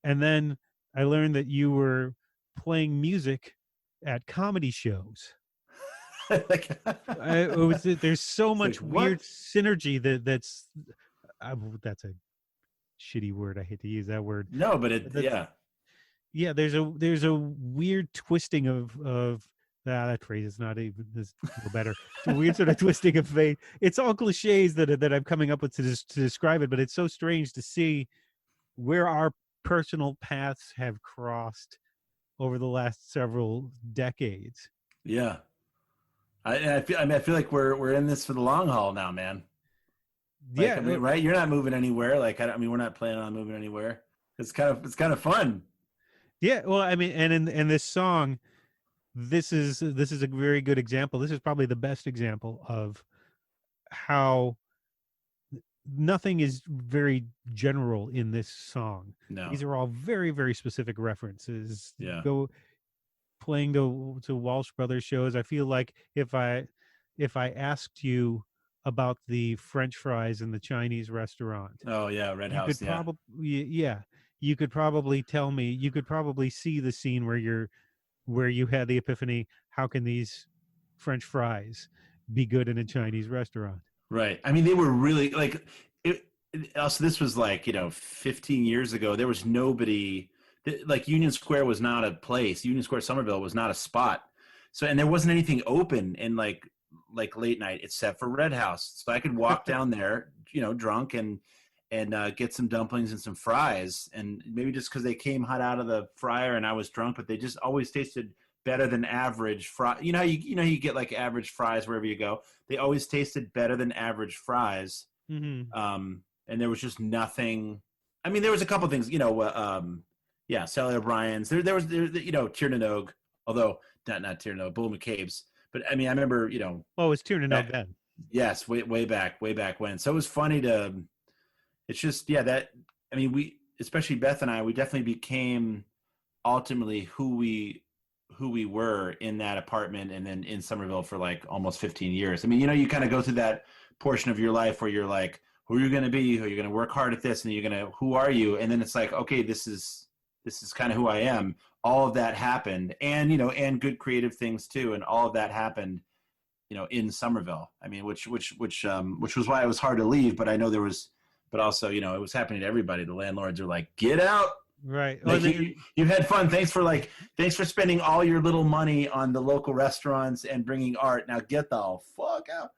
And then I learned that you were playing music at comedy shows. There's so much weird synergy that's a shitty word. I hate to use that word.
No, but yeah.
There's a weird twisting of that phrase is not even this better. It's a weird sort of twisting of fate. It's all cliches that I'm coming up with to describe it, but it's so strange to see where our personal paths have crossed over the last several decades.
Yeah. I feel like we're in this for the long haul now, man. Like,
Yeah.
Right. You're not moving anywhere. Like, we're not planning on moving anywhere. It's kind of fun.
Yeah. Well, and in this song, this is a very good example. This is probably the best example of how nothing is very general in this song.
No.
These are all very, very specific references.
Yeah.
Go playing to Walsh Brothers shows. I feel like if I asked you about the French fries in the Chinese restaurant,
Oh yeah, Red
you
House.
could
Yeah.
probably you could probably tell me, you could probably see the scene where you had the epiphany, how can these French fries be good in a Chinese restaurant?
Right. I mean, they were really like also, this was like 15 years ago. There was nobody like Union Square was not a place. Union Square Somerville was not a spot. So and there wasn't anything open in like late night except for Red House. So I could walk down there, drunk and get some dumplings and some fries. And maybe just because they came hot out of the fryer and I was drunk, but they just always tasted better than average fry. You get like average fries wherever you go. They always tasted better than average fries.
Mm-hmm.
And there was just nothing. I mean, there was a couple things, Sally O'Brien's. There was Tiernanog, although not Tiernanog, Bull McCabe's. But I mean, I remember,
Oh, it's Tiernanog then.
Yes, way back when. So it was funny to. It's just we, especially Beth and I, we definitely became ultimately who we were in that apartment and then in Somerville for like almost 15 years. I mean, you kind of go through that portion of your life where you're like, who are you going to be? Who are you going to work hard at this? And who are you? And then it's like, okay, this is kind of who I am. All of that happened and, and good creative things too. And all of that happened, in Somerville. I mean, which was why it was hard to leave, but I know but also, it was happening to everybody. The landlords are like, get out.
Right.
Like you've had fun. Thanks for spending all your little money on the local restaurants and bringing art. Now get the fuck out.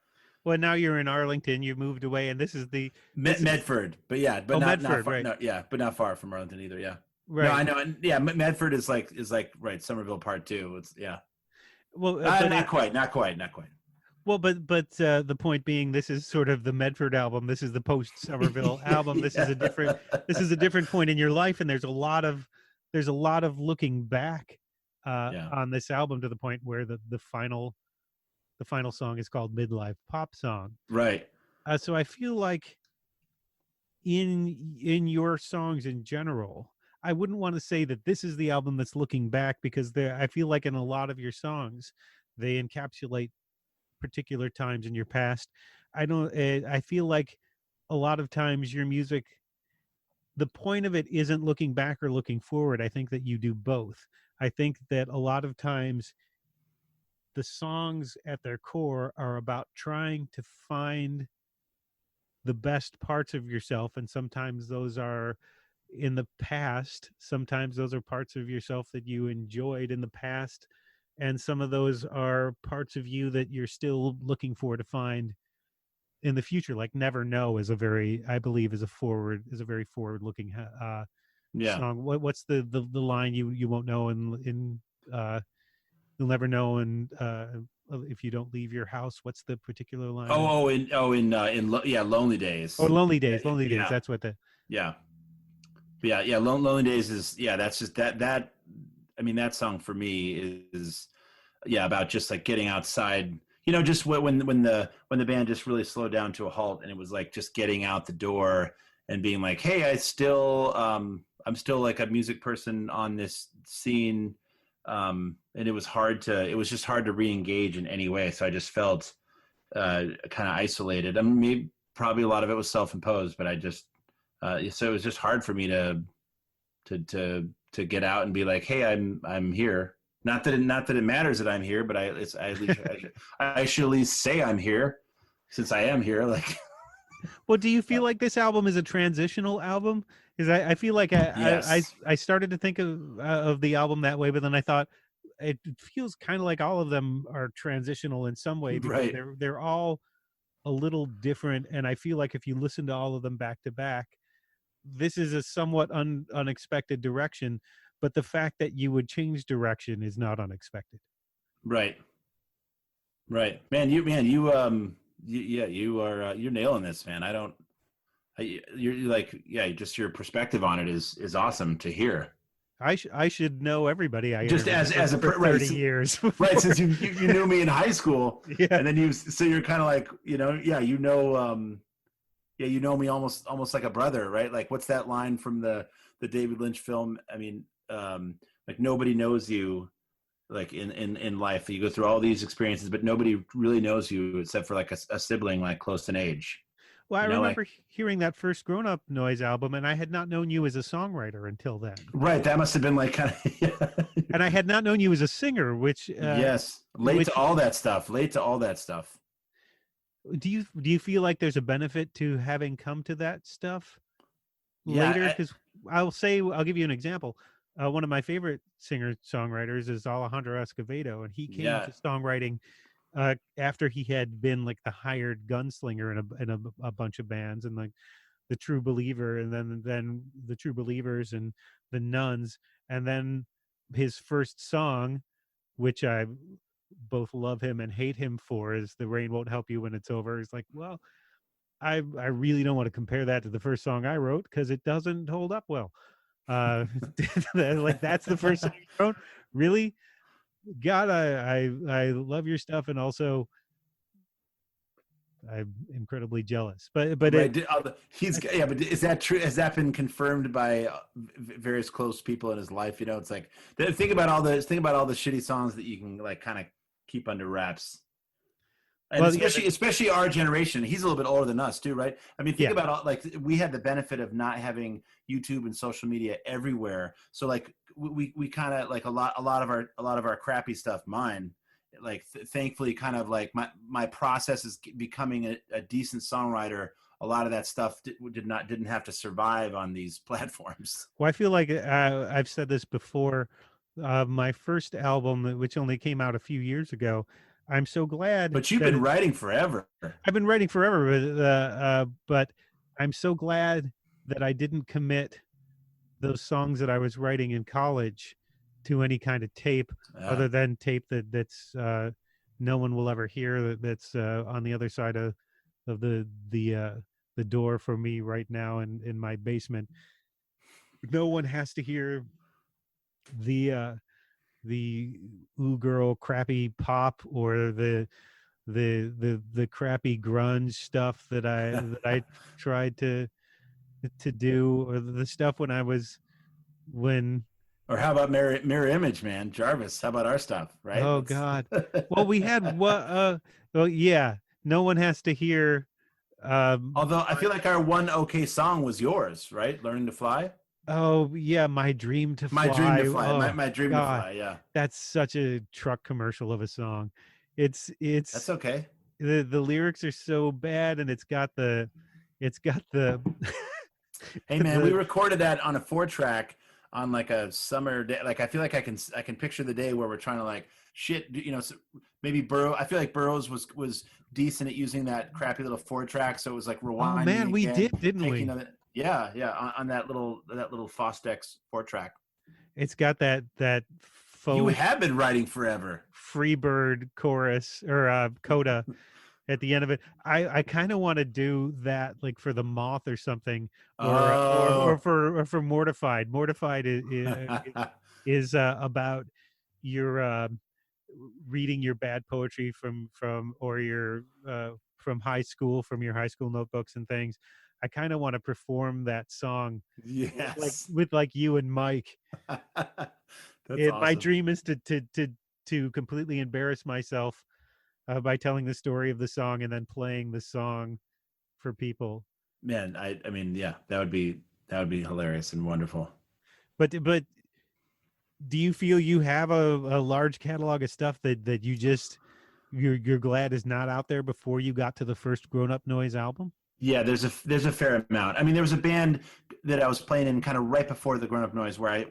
Well, now you're in Arlington. You moved away, and this is
Medford. But yeah, but not
Medford,
far,
right?
no, yeah, but not far from Arlington either. Yeah.
Right.
No, I know. And yeah, Medford is like right. Somerville Part 2. It's yeah.
Well,
not quite.
Well, but the point being, this is sort of the Medford album. This is the post Somerville album. This is a different point in your life, and there's a lot of looking back on this album to the point where the final song is called Midlife Pop Song.
Right.
So I feel like in your songs in general, I wouldn't want to say that this is the album that's looking back, because I feel like in a lot of your songs, they encapsulate particular times in your past. I feel like a lot of times your music, the point of it isn't looking back or looking forward. I think that you do both. I think that a lot of times the songs at their core are about trying to find the best parts of yourself, and sometimes those are in the past. Sometimes those are parts of yourself that you enjoyed in the past, and some of those are parts of you that you're still looking for to find in the future. Like Never Know is a very forward looking song. What's the line you won't know in you'll never know, and if you don't leave your house. What's the particular line?
Lonely Days.
Oh, Lonely Days. That's what
Lonely Days is that's just that. I mean, that song for me is about just like getting outside, just when the band just really slowed down to a halt, and it was like just getting out the door and being like, hey, I'm still like a music person on this scene. And it was just hard to re-engage in any way. So I just felt kind of isolated. I mean, probably a lot of it was self-imposed, but I just so it was just hard for me to get out and be like, hey, I'm here. Not that it matters that I'm here, but I should at least say I'm here, since I am here. Like,
well, do you feel like this album is a transitional album? Because I feel like I started to think of the album that way, but then I thought it feels kind of like all of them are transitional in some way, because
right.
they're all a little different. And I feel like if you listen to all of them back to back, this is a somewhat unexpected direction, but the fact that you would change direction is not unexpected.
Right. You are you're nailing this, man. You're like, just your perspective on it is awesome to hear.
I should know everybody. I
just
interviewed
as a
for 30
right,
years.
right, since you knew me in high school,
Yeah.
and then so you're kind of like, yeah, you know me almost like a brother, right? Like, what's that line from the David Lynch film? I mean, like, nobody knows you, like, in life. You go through all these experiences, but nobody really knows you except for like a sibling, like, close in age.
Well, I remember
Like,
hearing that first Grownup Noise album, and I had not known you as a songwriter until then.
right, that must have been like kind of yeah.
And I had not known you as a singer, which
Yes, late to all that stuff.
Do you feel like there's a benefit to having come to that stuff later?
Yeah,
Because I'll give you an example. One of my favorite singer-songwriters is Alejandro Escovedo, and he came to songwriting after he had been like the hired gunslinger in a bunch of bands, and like the True Believer, and then the True Believers and the Nuns, and then his first song, which I both love him and hate him for, is "The Rain Won't Help You When It's Over." He's like, well, I really don't want to compare that to the first song I wrote because it doesn't hold up well. Like, that's the first song you wrote? Really? God, I love your stuff, and also I'm incredibly jealous. But
right, but is that true? Has that been confirmed by various close people in his life? It's like, think about all the shitty songs that you can, like, kind of keep under wraps. And especially our generation. He's a little bit older than us too, right? I mean, think about all, like, we had the benefit of not having YouTube and social media everywhere. So, like, we kind of, like, a lot of our crappy stuff, mine, like, thankfully, kind of like my process is becoming a decent songwriter. A lot of that stuff didn't have to survive on these platforms.
Well, I feel like I've said this before. My first album, which only came out a few years ago, I'm so glad.
But you've been writing forever.
I've been writing forever, but I'm so glad that I didn't commit those songs that I was writing in college to any kind of tape other than tape that's no one will ever hear, that's on the other side of the door for me right now in my basement. No one has to hear the ooh girl crappy pop or the crappy grunge stuff that I tried to do, or the stuff
or how about mirror image, man? Jarvis, how about our stuff, right?
Oh, God. Well, we had well, yeah, no one has to hear.
Although I feel like our one okay song was yours, right? Learning to Fly.
Oh, yeah, My Dream to Fly.
My Dream to Fly.
Oh,
my Dream
God.
to Fly, yeah.
That's such a truck commercial of a song. It's
That's okay.
The lyrics are so bad, and it's got the
Hey, man, we recorded that on a 4-track on, like, a summer day. Like, I feel like I can picture the day where we're trying to, like, so maybe I feel like Burroughs was decent at using that crappy little 4-track, so it was like rewinding.
Oh, man, we did, didn't we?
Yeah, on that little Fostex 4-track.
It's got that faux.
You have been writing forever.
Freebird chorus or coda at the end of it. I kind of want to do that, like, for the Moth or something, or for Mortified. Mortified is about your reading your bad poetry from your high school, from your high school notebooks and things. I kind of want to perform that song,
yes,
with you and Mike.
Awesome.
My dream is to completely embarrass myself by telling the story of the song and then playing the song for people.
Man, I mean, yeah, that would be hilarious and wonderful.
But do you feel you have a large catalog of stuff that you're glad is not out there before you got to the first Grownup Noise album?
Yeah, there's a fair amount. I mean, there was a band that I was playing in kind of right before the Grownup Noise where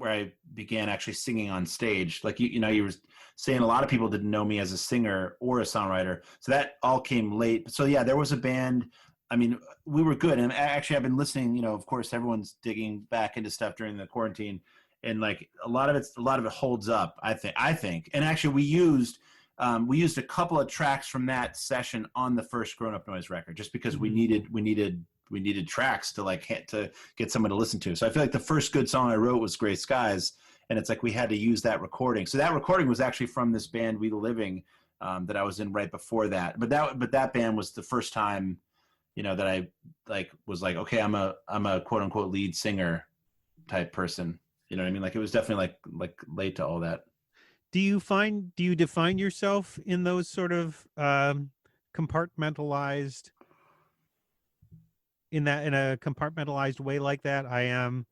I began actually singing on stage. Like, you were saying, a lot of people didn't know me as a singer or a songwriter, so that all came late. So yeah, there was a band. I mean, we were good, and actually I've been listening. Of course, everyone's digging back into stuff during the quarantine, and, like, a lot of it holds up. I think, and actually we used a couple of tracks from that session on the first Grownup Noise record, just because we needed we needed tracks to like to get someone to listen to. So I feel like the first good song I wrote was Gray Skies, and it's like we had to use that recording. So that recording was actually from this band We the Living that I was in right before that. But that band was the first time, you know, that I like was like, okay, I'm a quote unquote lead singer type person. You know what I mean? Like it was definitely like late to all that.
Do you define yourself in those sort of compartmentalized in a compartmentalized way like that? I am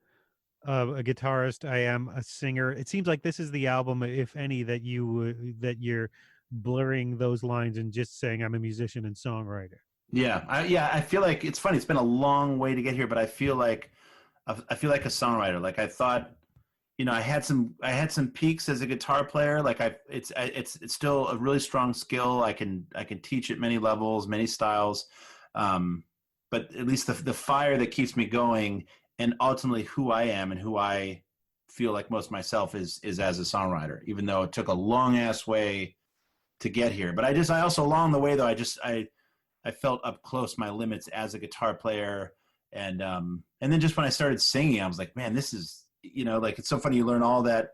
a guitarist. I am a singer. It seems like this is the album, if any, that you're blurring those lines and just saying I'm a musician and songwriter.
Yeah, I feel like it's funny. It's been a long way to get here, but I feel like a songwriter. Like I thought, you know, I had some peaks as a guitar player. Like it's still a really strong skill. I can teach at many levels, many styles. But at least the fire that keeps me going, and ultimately who I am and who I feel like most myself is as a songwriter, even though it took a long ass way to get here. But I also along the way though, I felt up close my limits as a guitar player. And then just when I started singing, I was like, man, this is, you know, like, it's so funny. You learn all that.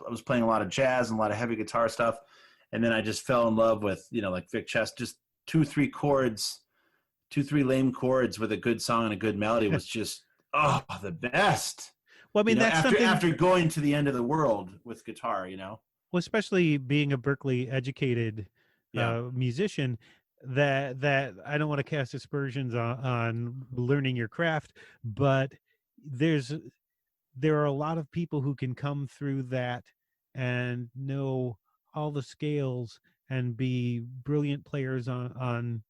I was playing a lot of jazz and a lot of heavy guitar stuff. And then I just fell in love with, you know, like Vic Chess, just 2-3 lame chords with a good song and a good melody was just, the best.
Well, I mean,
you know,
that's
after going to the end of the world with guitar, you know?
Well, especially being a Berkeley educated musician, that I don't want to cast aspersions on learning your craft, but there are a lot of people who can come through that and know all the scales and be brilliant players on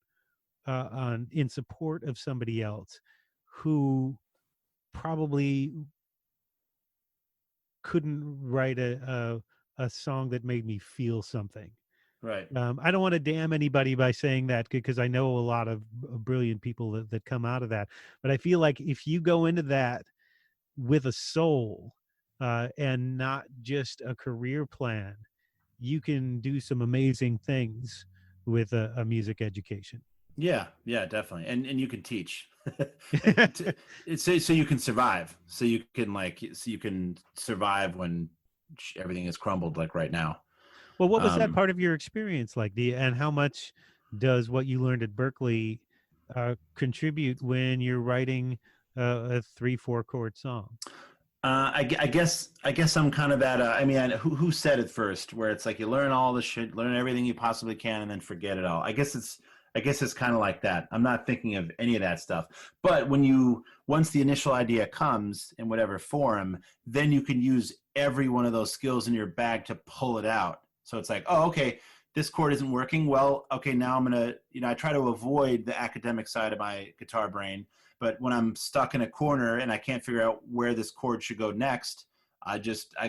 in support of somebody else who probably couldn't write a song that made me feel something.
Right.
I don't want to damn anybody by saying that, because I know a lot of brilliant people that come out of that. But I feel like if you go into that with a soul and not just a career plan, you can do some amazing things with a music education.
Yeah, definitely. And you can teach. So you can survive. So you can survive when everything is crumbled, like right now.
Well, what was that part of your experience like? And how much does what you learned at Berkeley contribute when you're writing a 3-4 chord song?
I guess I'm kind of that. I mean, who said it first? Where it's like you learn all the shit, learn everything you possibly can, and then forget it all. I guess it's kind of like that. I'm not thinking of any of that stuff. But once the initial idea comes in whatever form, then you can use every one of those skills in your bag to pull it out. So it's like, oh, okay, this chord isn't working. Well, okay, now I'm going to, I try to avoid the academic side of my guitar brain. But when I'm stuck in a corner and I can't figure out where this chord should go next, I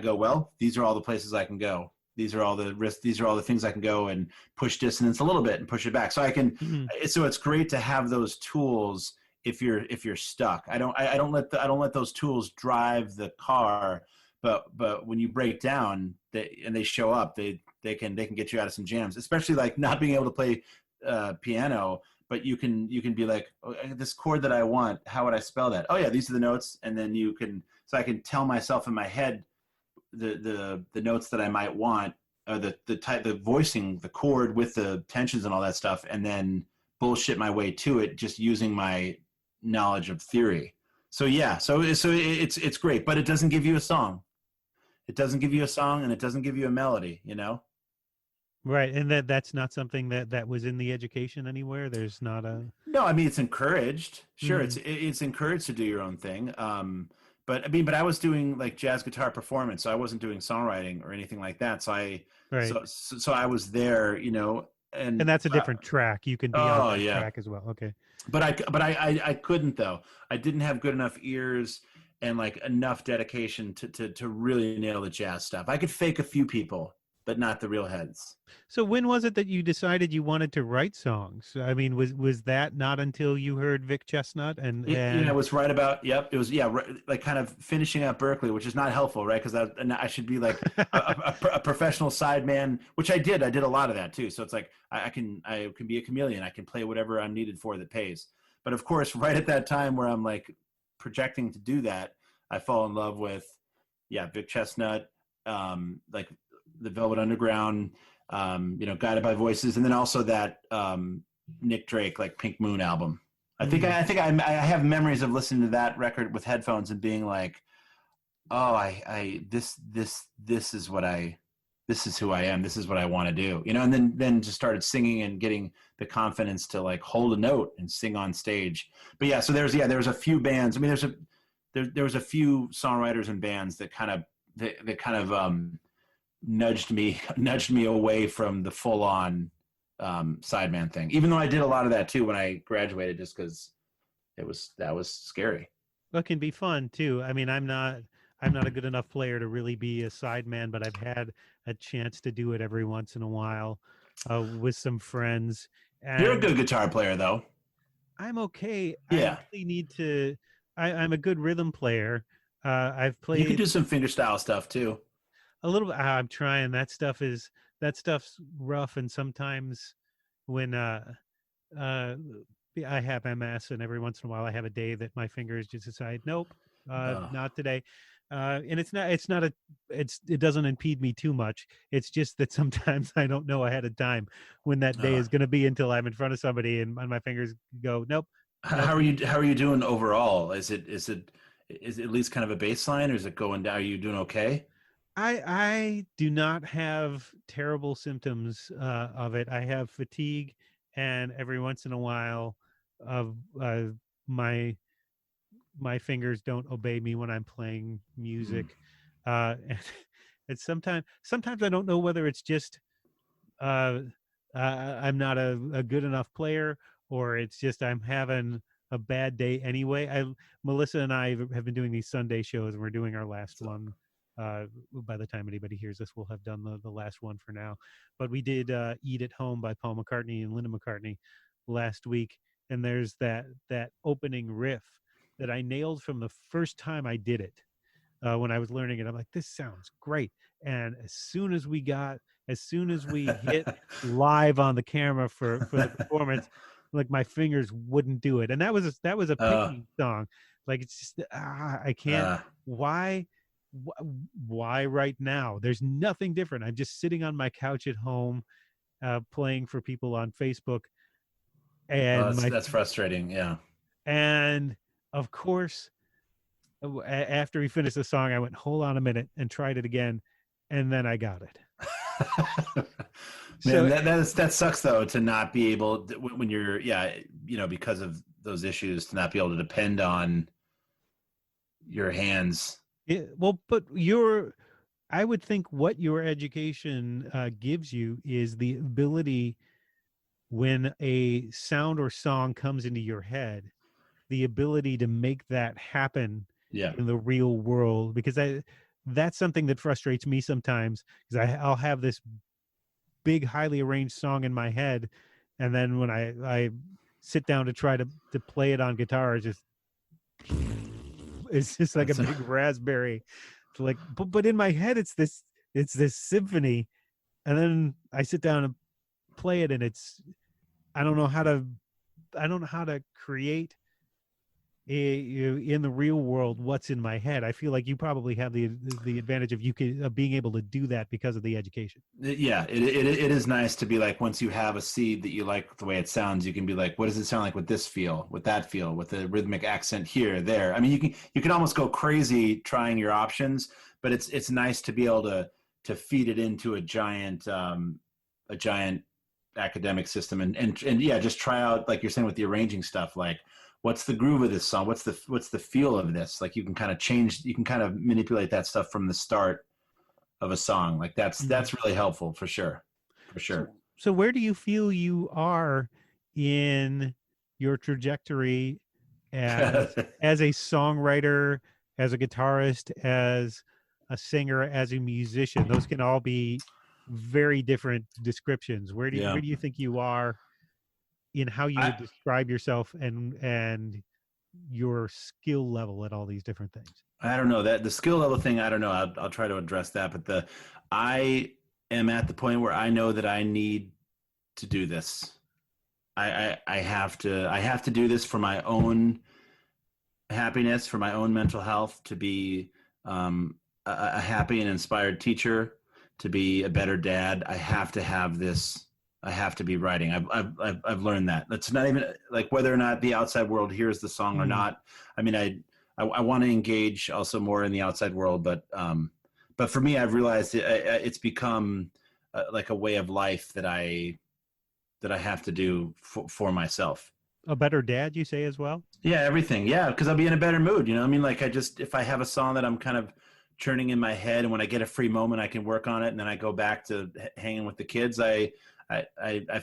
go, well, these are all the places I can go. These are all the risks. These are all the things I can go and push dissonance a little bit and push it back. So I can. Mm-hmm. So it's great to have those tools if you're stuck. I don't let those tools drive the car. But when you break down, they show up, they can get you out of some jams. Especially like not being able to play piano, but you can be like, oh, this chord that I want, how would I spell that? Oh yeah, these are the notes, and then I can tell myself in my head the notes that I might want, or the voicing the chord with the tensions and all that stuff, and then bullshit my way to it just using my knowledge of theory. So yeah, so it's great, but it doesn't give you a song. It doesn't give you a song, and it doesn't give you a melody, you know?
Right. And that's not something that was in the education anywhere. There's not a.
No, I mean, it's encouraged. Sure. Mm-hmm. It's encouraged to do your own thing. But I was doing like jazz guitar performance, so I wasn't doing songwriting or anything like that. So I was there, you know, and
that's a different track. You can be on that track as well. Okay.
But I couldn't though. I didn't have good enough ears and like enough dedication to really nail the jazz stuff. I could fake a few people, but not the real heads.
So when was it that you decided you wanted to write songs? I mean, was that not until you heard Vic Chestnut? And
it was right about, yep. It was, like kind of finishing up Berkeley, which is not helpful, right? Because I should be like a professional sideman, which I did. I did a lot of that too. So it's like, I can be a chameleon. I can play whatever I'm needed for that pays. But of course, right at that time where I'm like projecting to do that, I fall in love with, Vic Chestnut, like the Velvet Underground, Guided by Voices, and then also that Nick Drake, like Pink Moon album. I think I have memories of listening to that record with headphones and being like, oh, this is this is who I am. This is what I want to do, and then just started singing and getting the confidence to like hold a note and sing on stage. But yeah, so there was a few bands. I mean, there was a few songwriters and bands that kind of nudged me away from the full on sideman thing, even though I did a lot of that too when I graduated, just because that was scary.
Well, it can be fun too. I mean, I'm not a good enough player to really be a sideman, but I've had a chance to do it every once in a while with some friends. And
you're a good guitar player, though.
I'm okay.
Yeah,
I really need to. I'm a good rhythm player. I've played.
You can do some fingerstyle stuff too.
A little bit. I'm trying. That stuff's rough, and sometimes when I have MS, and every once in a while I have a day that my fingers just decide, nope, not today. And it doesn't impede me too much. It's just that sometimes I don't know ahead of time when that day is going to be until I'm in front of somebody and my fingers go, nope.
How are you doing overall? Is it at least kind of a baseline, or is it going down? Are you doing okay?
I do not have terrible symptoms of it. I have fatigue, and every once in a while, my fingers don't obey me when I'm playing music, and sometimes I don't know whether it's just I'm not a good enough player, or it's just I'm having a bad day anyway. Melissa and I have been doing these Sunday shows, and we're doing our last one. By the time anybody hears this, we'll have done the last one for now. But we did Eat at Home by Paul McCartney and Linda McCartney last week, and there's that opening riff that I nailed from the first time I did it. When I was learning it, I'm like, this sounds great. And as soon as we hit live on the camera for the performance, like my fingers wouldn't do it. And that was a picking song. Like, it's just I can't. Why right now? There's nothing different. I'm just sitting on my couch at home, playing for people on Facebook, and
that's frustrating. Yeah.
And of course, after we finished the song, I went, hold on a minute, and tried it again, and then I got it.
Man, that sucks though, to not be able to, when you're because of those issues, to not be able to depend on your hands.
Yeah, well, but I would think what your education gives you is the ability, when a sound or song comes into your head, the ability to make that happen in the real world. Because that's something that frustrates me sometimes, because I'll have this big, highly arranged song in my head, and then when I sit down to try to play it on guitar, it's just like a big raspberry. It's like, but in my head, it's this symphony, and then I sit down and play it, and I don't know how to create in the real world what's in my head. I feel like you probably have the advantage of being able to do that because of the education.
Yeah, it is nice to be like, once you have a seed that you like the way it sounds, you can be like, what does it sound like with this feel, with that feel, with the rhythmic accent here, there. I mean, you can almost go crazy trying your options, but it's nice to be able to feed it into a giant academic system and just try out, like you're saying with the arranging stuff, like, what's the groove of this song? What's the feel of this? Like, you can kind of manipulate that stuff from the start of a song. Like, that's really helpful for sure.
So where do you feel you are in your trajectory as a songwriter, as a guitarist, as a singer, as a musician? Those can all be very different descriptions. Where do you think you are in how you would describe yourself and your skill level at all these different things?
I don't know, that the skill level thing, I don't know. I'll try to address that, but I am at the point where I know that I need to do this. I have to do this for my own happiness, for my own mental health, to be a happy and inspired teacher, to be a better dad. I have to have this. I have to be writing. I've learned that. That's not even like whether or not the outside world hears the song or not. I mean, I want to engage also more in the outside world, but for me, I've realized it's become like a way of life that I have to do for myself.
A better dad, you say, as well?
Yeah, everything. Yeah, because I'll be in a better mood. You know, I mean, like if I have a song that I'm kind of churning in my head, and when I get a free moment, I can work on it, and then I go back to hanging with the kids. I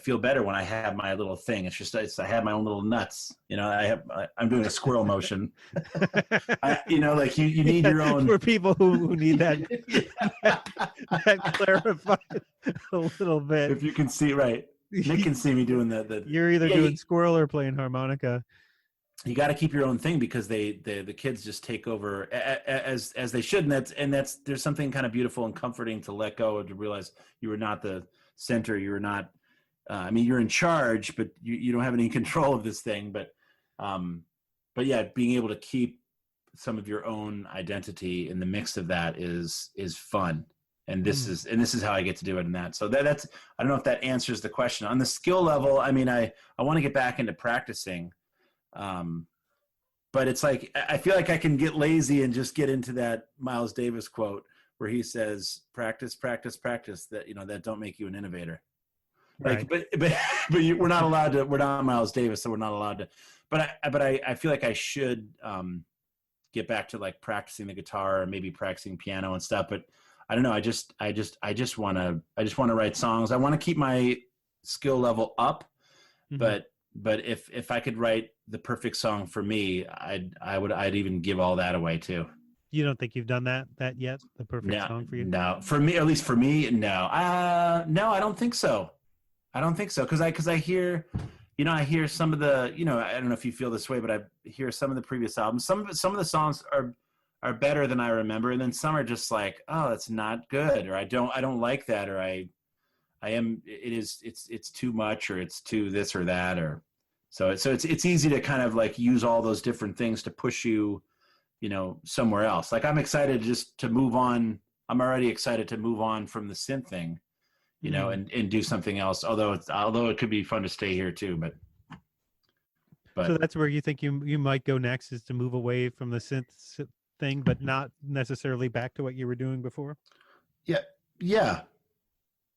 feel better when I have my little thing. It's just I have my own little nuts. You know, I'm doing a squirrel motion. You know, like you need your own.
For people who need that that clarified a little bit.
If you can see, right. Nick can see me doing that.
You're either doing squirrel or playing harmonica.
You got to keep your own thing, because the kids just take over as they should, and that's there's something kind of beautiful and comforting to let go and to realize you are not the center. You are not. I mean, you're in charge, but you don't have any control of this thing. But yeah, being able to keep some of your own identity in the mix of that is fun. And this is how I get to do it in that. So that's, I don't know if that answers the question. On the skill level, I mean, I want to get back into practicing. But it's like, I feel like I can get lazy and just get into that Miles Davis quote where he says, practice, practice, practice, that, you know, that don't make you an innovator. Like,
right.
but we're not allowed to, we're not Miles Davis, so we're not allowed to, but I feel like I should, get back to like practicing the guitar and maybe practicing piano and stuff. But I don't know. I just want to write songs. I want to keep my skill level up, but if I could write the perfect song for me, I'd even give all that away too.
You don't think you've done that yet? The perfect song for you?
No, for me, at least for me, no. No, I don't think so. Cause I hear, you know, I hear some of the, you know, I don't know if you feel this way, but I hear some of the previous albums. Some of the songs are better than I remember, and then some are just like, oh, that's not good, or I don't like that, or it's too much, or it's too this or that, or so it's easy to kind of like use all those different things to push you, you know, somewhere else. Like I'm excited just to move on. I'm already excited to move on from the synth thing, you know, and do something else. Although it could be fun to stay here too, but
so that's where you think you might go next, is to move away from the synth thing, but not necessarily back to what you were doing before.
Yeah.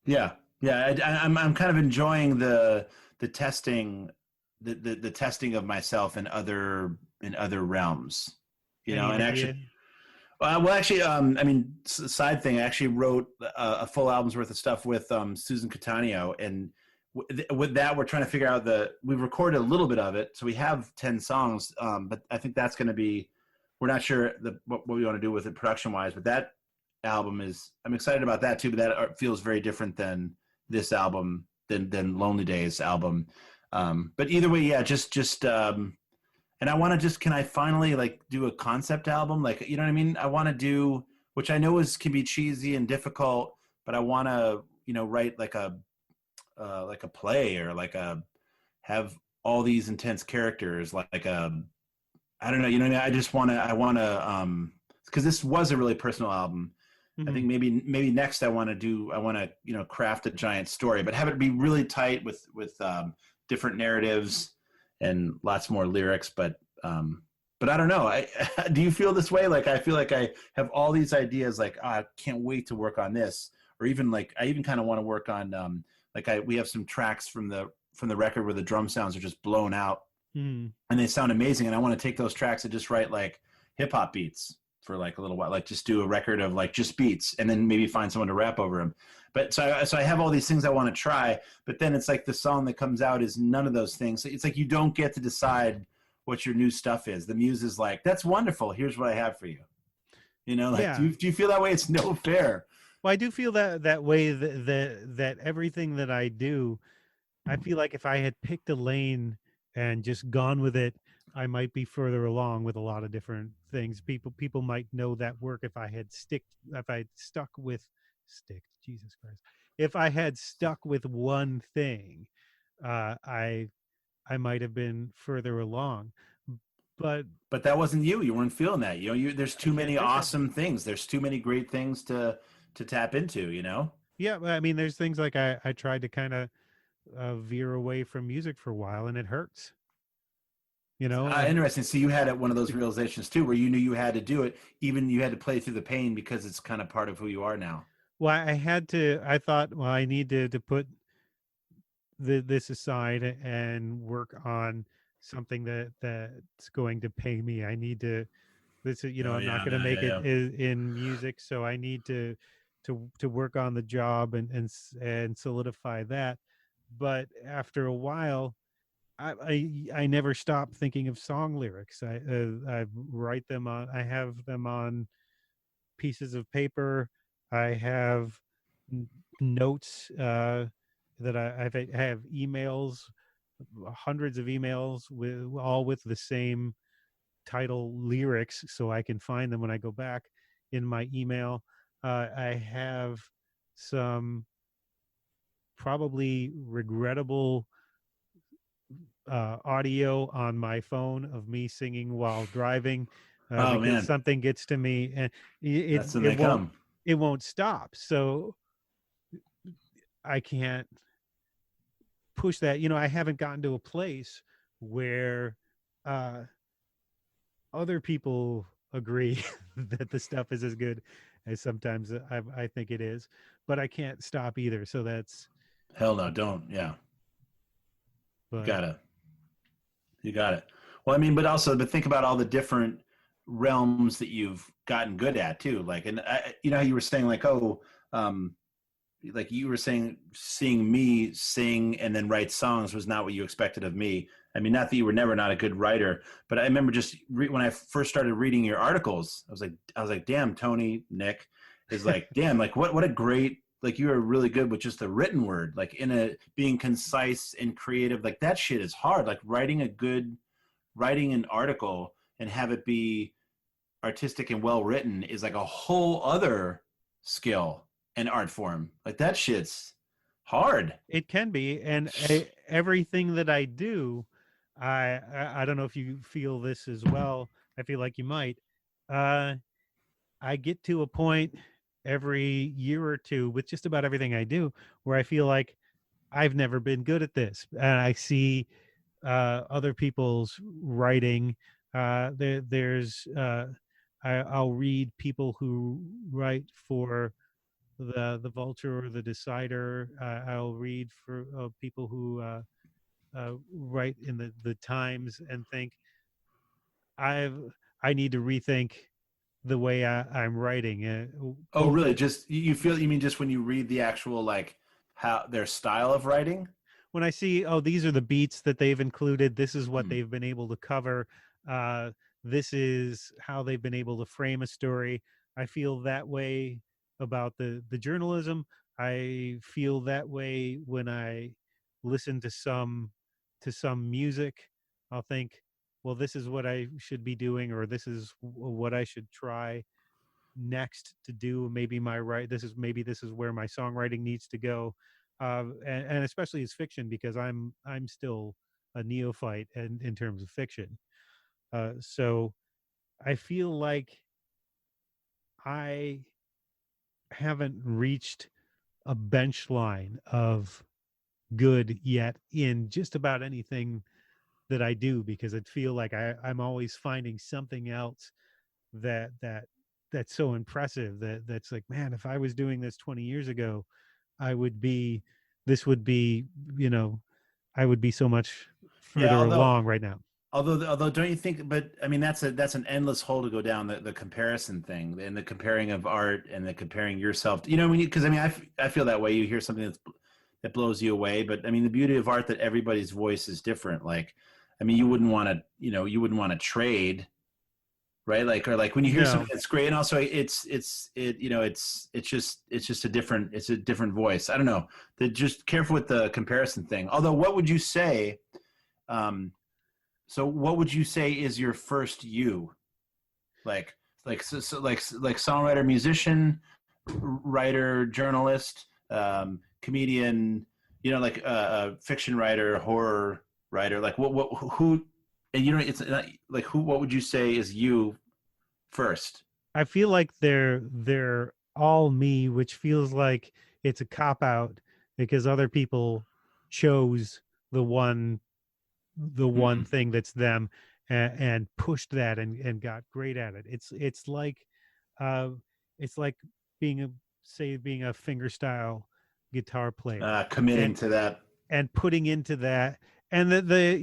I'm kind of enjoying the testing, the testing of myself in other realms, you know. And actually, I mean, side thing, I actually wrote a full album's worth of stuff with Susan Cattaneo, and with that, we're trying to figure out we've recorded a little bit of it, so we have 10 songs, but I think that's going to be, we're not sure what we want to do with it production wise, but that album I'm excited about that too, but that feels very different than this album, than Lonely Days album. But either way, yeah, just and I want to can I finally like do a concept album? Like, you know what I mean? I want to do, which I know can be cheesy and difficult, but I want to, you know, write like a play, or have all these intense characters, like I don't know, you know what I mean? I want to, because this was a really personal album. I think maybe next I want to, you know, craft a giant story, but have it be really tight with different narratives and lots more lyrics. But I don't know. Do you feel this way? Like, I feel like I have all these ideas, like, oh, I can't wait to work on this. Or even like, I even kind of want to work on, we have some tracks from the record where the drum sounds are just blown out. And they sound amazing, and I want to take those tracks and just write like hip hop beats for like a little while, like just do a record of like just beats, and then maybe find someone to rap over them. But so I have all these things I want to try, but then it's like the song that comes out is none of those things. It's like you don't get to decide what your new stuff is. The muse is like, that's wonderful, here's what I have for you. You know, like, yeah. do you feel that way? It's no fair.
Well, I do feel that way, that everything that I do, I feel like if I had picked a lane and just gone with it, I might be further along with a lot of different things. People might know that work if I had stuck with one thing. I I might have been further along. But
that wasn't you. You weren't feeling that. There's too many
there's
awesome things. There's too many great things to tap into.
yeah, I mean, there's things like I tried to kind of veer away from music for a while, and it hurts.
Interesting. So you had one of those realizations too, where you knew you had to do it, even you had to play through the pain because it's kind of part of who you are now.
Well, I thought, well, I need to put this aside and work on something that's going to pay me. I need to, I'm not going to make it in music. So I need to work on the job and solidify that. But after a while, I never stop thinking of song lyrics. I write them on. I have them on pieces of paper. I have notes that I have emails, hundreds of emails with the same title lyrics, so I can find them when I go back in my email. I have some probably regrettable audio on my phone of me singing while driving because
man,
something gets to me, and it won't stop. So I can't push that. I haven't gotten to a place where other people agree that the stuff is as good as sometimes I think it is, but I can't stop either. So that's
hell no, don't. Yeah.
But,
you got it. Well, I mean, but think about all the different realms that you've gotten good at too. Like, and how you were saying like, like you were saying, seeing me sing and then write songs was not what you expected of me. I mean, not that you were never not a good writer, but I remember just when I first started reading your articles, I was like, damn, Tony, Nick is like, damn, like what a great, like you are really good with just the written word, like being concise and creative. Like that shit is hard. Like writing an article and have it be artistic and well written is like a whole other skill and art form. Like that shit's hard.
It can be. And everything that I do, I don't know if you feel this as well. I feel like you might. I get to a point every year or two with just about everything I do where I feel like I've never been good at this. And I see other people's writing. I'll read people who write for the Vulture or the Decider. I'll read for people who write in the Times and think I need to rethink the way I'm writing.
Oh, really? Just you mean just when you read the actual like how their style of writing?
When I see, these are the beats that they've included. This is what they've been able to cover. This is how they've been able to frame a story. I feel that way about the journalism. I feel that way when I listen to some music. I'll think, well, this is what I should be doing, or this is what I should try next to do. Maybe this is where my songwriting needs to go. And especially as fiction, because I'm still a neophyte in terms of fiction. So I feel like I haven't reached a bench line of good yet in just about anything that I do, because I feel like I'm always finding something else that's so impressive that's like, man, if I was doing this 20 years ago, I would be so much further along right now.
Although don't you think, but I mean, that's an endless hole to go down, the comparison thing and the comparing of art and the comparing yourself, because I mean, I feel that way. You hear something that blows you away, but I mean, the beauty of art that everybody's voice is different. Like, I mean, you wouldn't want to trade, right? Like, or like when you hear something that's great, and also it's just a different voice. I don't know. Just careful with the comparison thing. Although, what would you say? So what would you say is your first you? Like songwriter, musician, writer, journalist, comedian, like a fiction writer, horror writer? Like who, and you know, it's not, like who, what would you say is you first?
I feel like they're all me, which feels like it's a cop out because other people chose the one
Mm.
thing that's them, and pushed that and got great at it. Uh it's like being a fingerstyle guitar player,
Committing
and
to that.
putting into that, and the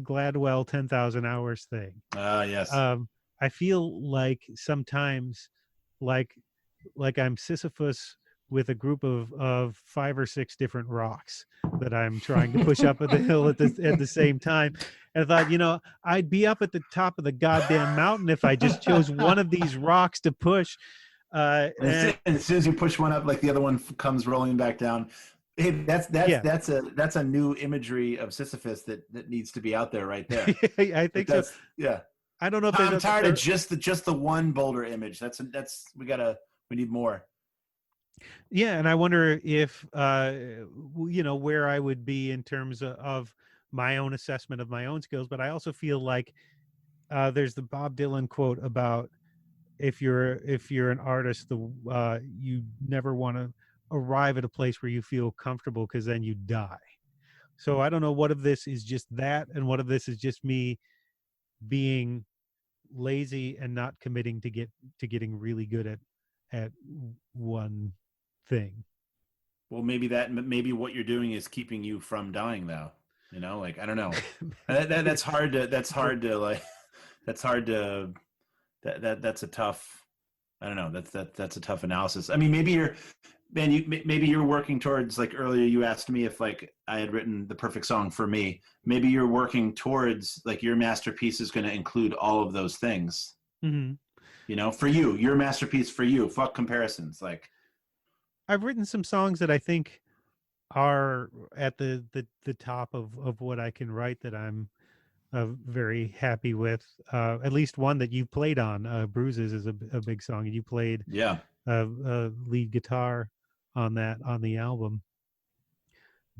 Gladwell 10,000 hours thing.
Yes.
I feel like sometimes, like I'm Sisyphus with a group of 5 or 6 different rocks that I'm trying to push up at the hill at the same time. And I thought, I'd be up at the top of the goddamn mountain if I just chose one of these rocks to push.
And as soon as you push one up, like the other one comes rolling back down. Hey,
Yeah.
that's a new imagery of Sisyphus that needs to be out there right there.
I think so.
Yeah.
I don't know if
I'm tired of just the one boulder image. We need more.
Yeah, and I wonder if where I would be in terms of my own assessment of my own skills. But I also feel like there's the Bob Dylan quote about if you're an artist, you never want to arrive at a place where you feel comfortable, because then you die. So I don't know what of this is just that, and what of this is just me being lazy and not committing to getting really good at one thing.
Well, maybe what you're doing is keeping you from dying, though. Like, I don't know. That's hard to that's a tough, I don't know. That's a tough analysis. I mean, maybe you're working towards, like earlier you asked me if like I had written the perfect song for me. Maybe you're working towards like your masterpiece is going to include all of those things.
Mm-hmm.
For you, your masterpiece for you. Fuck comparisons. Like,
I've written some songs that I think are at the top of what I can write, that I'm very happy with. At least one that you played on, Bruises, is a big song, and you played lead guitar on the album.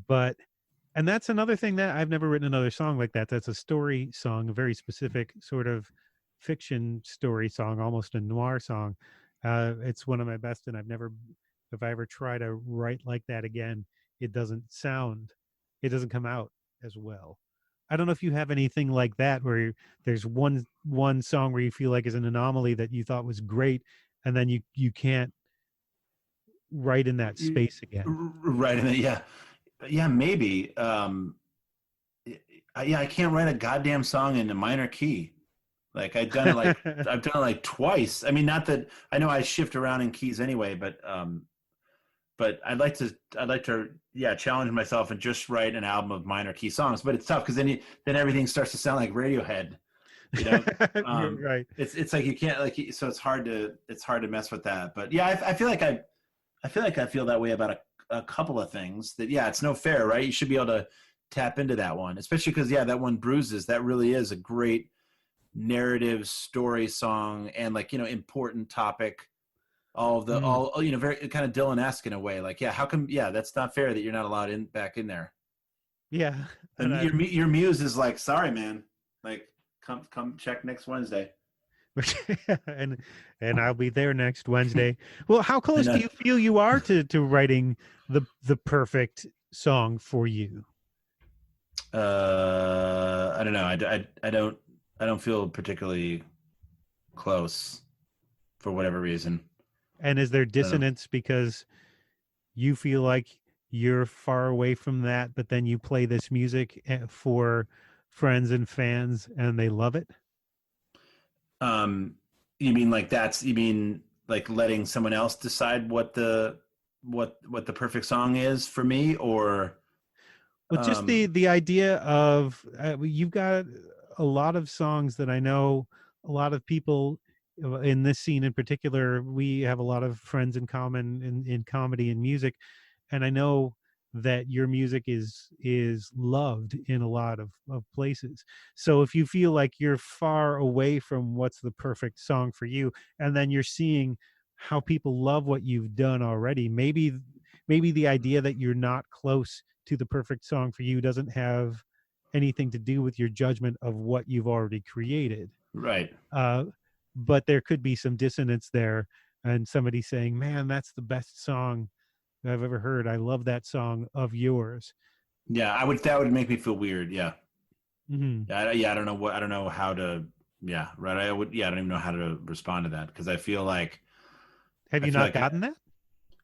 And that's another thing, that I've never written another song like that. That's a story song, a very specific sort of fiction story song, almost a noir song. It's one of my best, and if I ever try to write like that again, it doesn't come out as well. I don't know if you have anything like that, where there's one song where you feel like is an anomaly that you thought was great, and then you can't write in that space again.
Right. Yeah, maybe. I can't write a goddamn song in a minor key. Like I've done it like twice. I mean, not that I know I shift around in keys anyway, but I'd like to challenge myself and just write an album of minor key songs. But it's tough because then everything starts to sound like Radiohead.
Right.
It's like you can't, like, so it's hard to mess with that. But yeah, I feel like I feel that way about a couple of things. That it's no fair, right? You should be able to tap into that one, especially because that one, Bruises, that really is a great narrative story song, and like important topic. All very kind of Dylan-esque in a way. Like, how come? That's not fair that you're not allowed back in there.
Yeah,
and your muse is like, sorry, man. Like, come check next Wednesday.
and I'll be there next Wednesday. Well, how close do you feel you are to writing the perfect song for you?
I don't know. I don't feel particularly close for whatever reason.
And is there dissonance because you feel like you're far away from that, but then you play this music for friends and fans and they love it?
You mean like letting someone else decide what the perfect song is for me, or?
Well, just the idea of you've got a lot of songs that I know a lot of people in this scene in particular. We have a lot of friends in common in comedy and music, and I know that your music is loved in a lot of places. So if you feel like you're far away from what's the perfect song for you, and then you're seeing how people love what you've done already, maybe the idea that you're not close to the perfect song for you doesn't have anything to do with your judgment of what you've already created.
Right.
But there could be some dissonance there, and somebody saying, man, that's the best song I've ever heard. I love that song of yours.
Yeah, that would make me feel weird. Yeah.
Mm-hmm.
I don't know how to, I don't even know how to respond to that, because I feel like.
Have you not gotten that?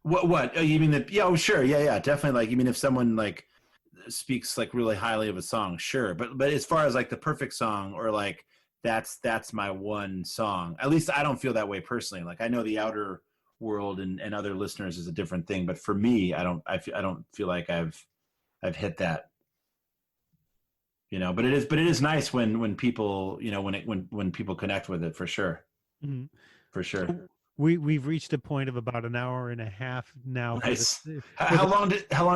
What? You mean that? Yeah, oh, sure. Yeah, definitely. Like, you mean if someone like speaks like really highly of a song, sure. But as far as like the perfect song, or like that's my one song, at least I don't feel that way personally. Like, I know the outer world and other listeners is a different thing, but for me, I don't feel like I've hit that. But it is nice when people, when people connect with it, for sure.
Mm-hmm.
For sure.
We've reached a point of about an hour and a half now.
Nice. How long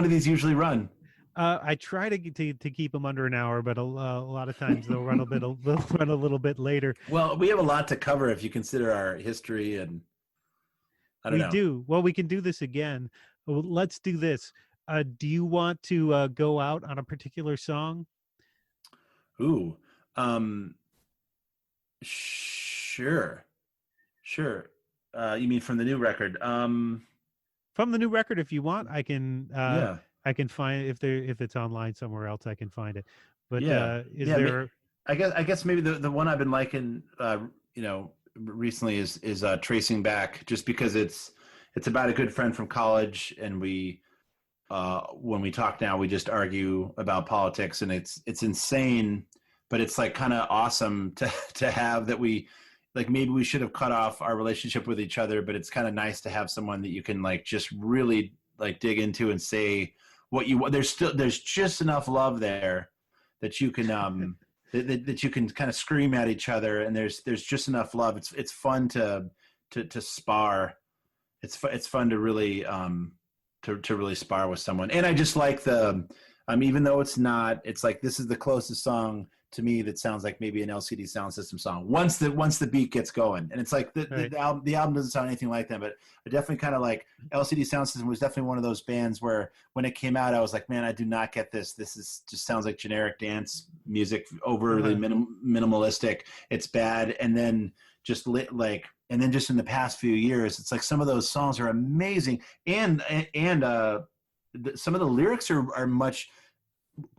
do these usually run?
I try to keep them under an hour, but a lot of times they'll run a little bit later.
Well, we have a lot to cover if you consider our history, and I don't know.
We do. Well, we can do this again. Let's do this. Do you want to go out on a particular song?
Ooh, sure. You mean from the new record?
From the new record, if you want, I can. I can find if it's online somewhere else. I can find it. But there?
I guess maybe the one I've been liking, recently is Tracing Back, just because it's about a good friend from college, and we. When we talk now, we just argue about politics, and it's insane, but it's like kind of awesome to have that. We like, maybe we should have cut off our relationship with each other, but it's kind of nice to have someone that you can like just really like dig into and say what you want. There's just enough love there that you can that you can kind of scream at each other, and there's just enough love. It's fun to spar. It's fun to really to really spar with someone. And I just like even though it's like, this is the closest song to me that sounds like maybe an LCD Sound System song once the beat gets going. And it's like the album doesn't sound anything like that, but I definitely kind of like LCD Sound System was definitely one of those bands where when it came out, I was like, man, I do not get this. This is just sounds like generic dance music, overly minimalistic. It's bad. And then just and then just in the past few years, it's like some of those songs are amazing, and some of the lyrics are much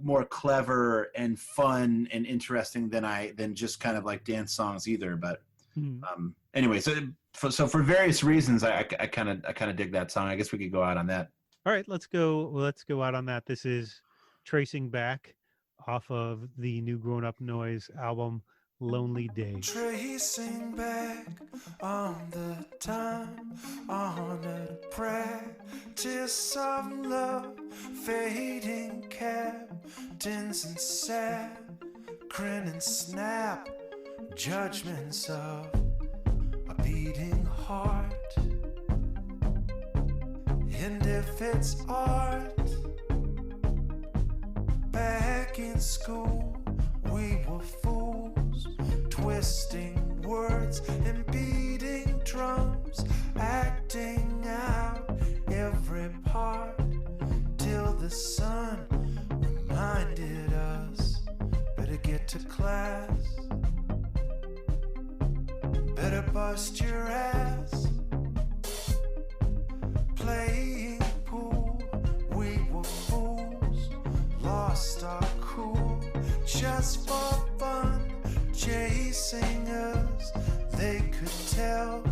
more clever and fun and interesting than just kind of like dance songs either. But anyway, so for various reasons, I kind of dig that song. I guess we could go out on that.
All right, let's go out on that. This is Tracing Back off of the new Grownup Noise album, Lonely Days.
Tracing back on the time, honored practice of love, fading captains and saccharine and snap, judgments of a beating heart. And if it's art, back in school we were fools, twisting words and beating drums, acting out every part, till the sun reminded us, better get to class, better bust your ass. Playing pool, we were fools, lost our cool, just for fun, chasing us. They could tell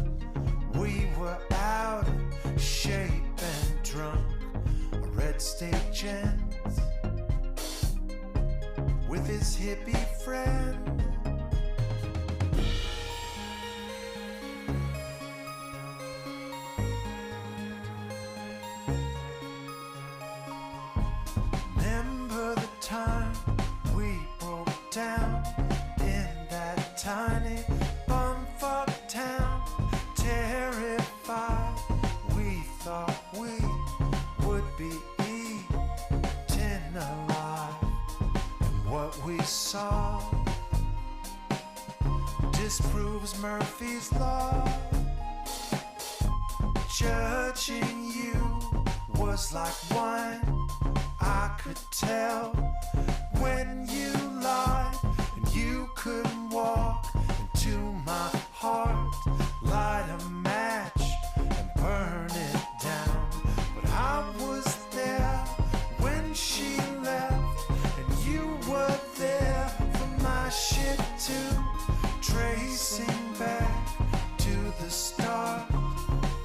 we were out of shape and drunk. A red state gent with his hippie friend. Remember the time we broke down in that tiny bumfuck town, terrified. We thought we would be eaten alive, and what we saw disproves Murphy's law. Judging you was like wine I could tell when you lied and you couldn't walk into my heart, light a match and burn it down. But I was there when she left, and you were there for my shit too, tracing back to the start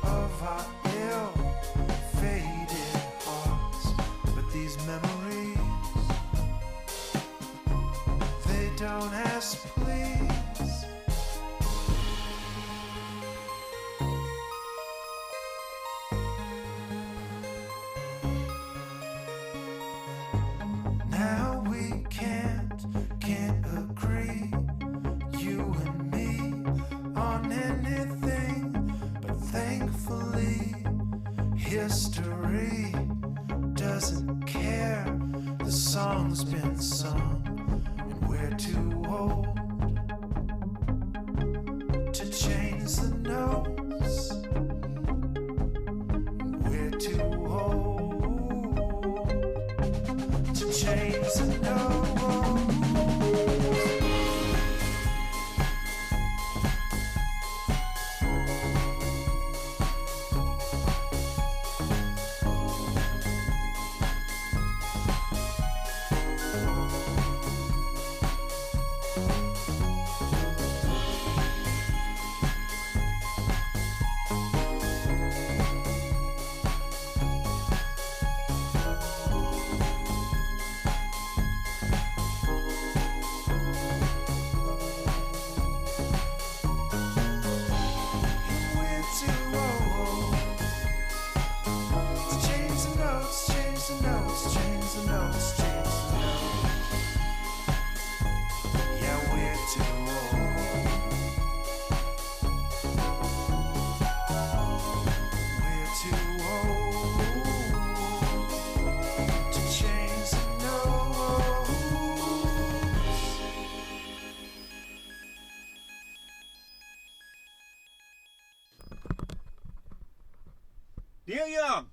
of our ill-fated hearts. But these memories, they don't ask please. Now we can't agree, you and me, on anything. But thankfully, history doesn't care. The song's been sung, and we're too old to change the notes. We're too old to change the notes.
Neil Young.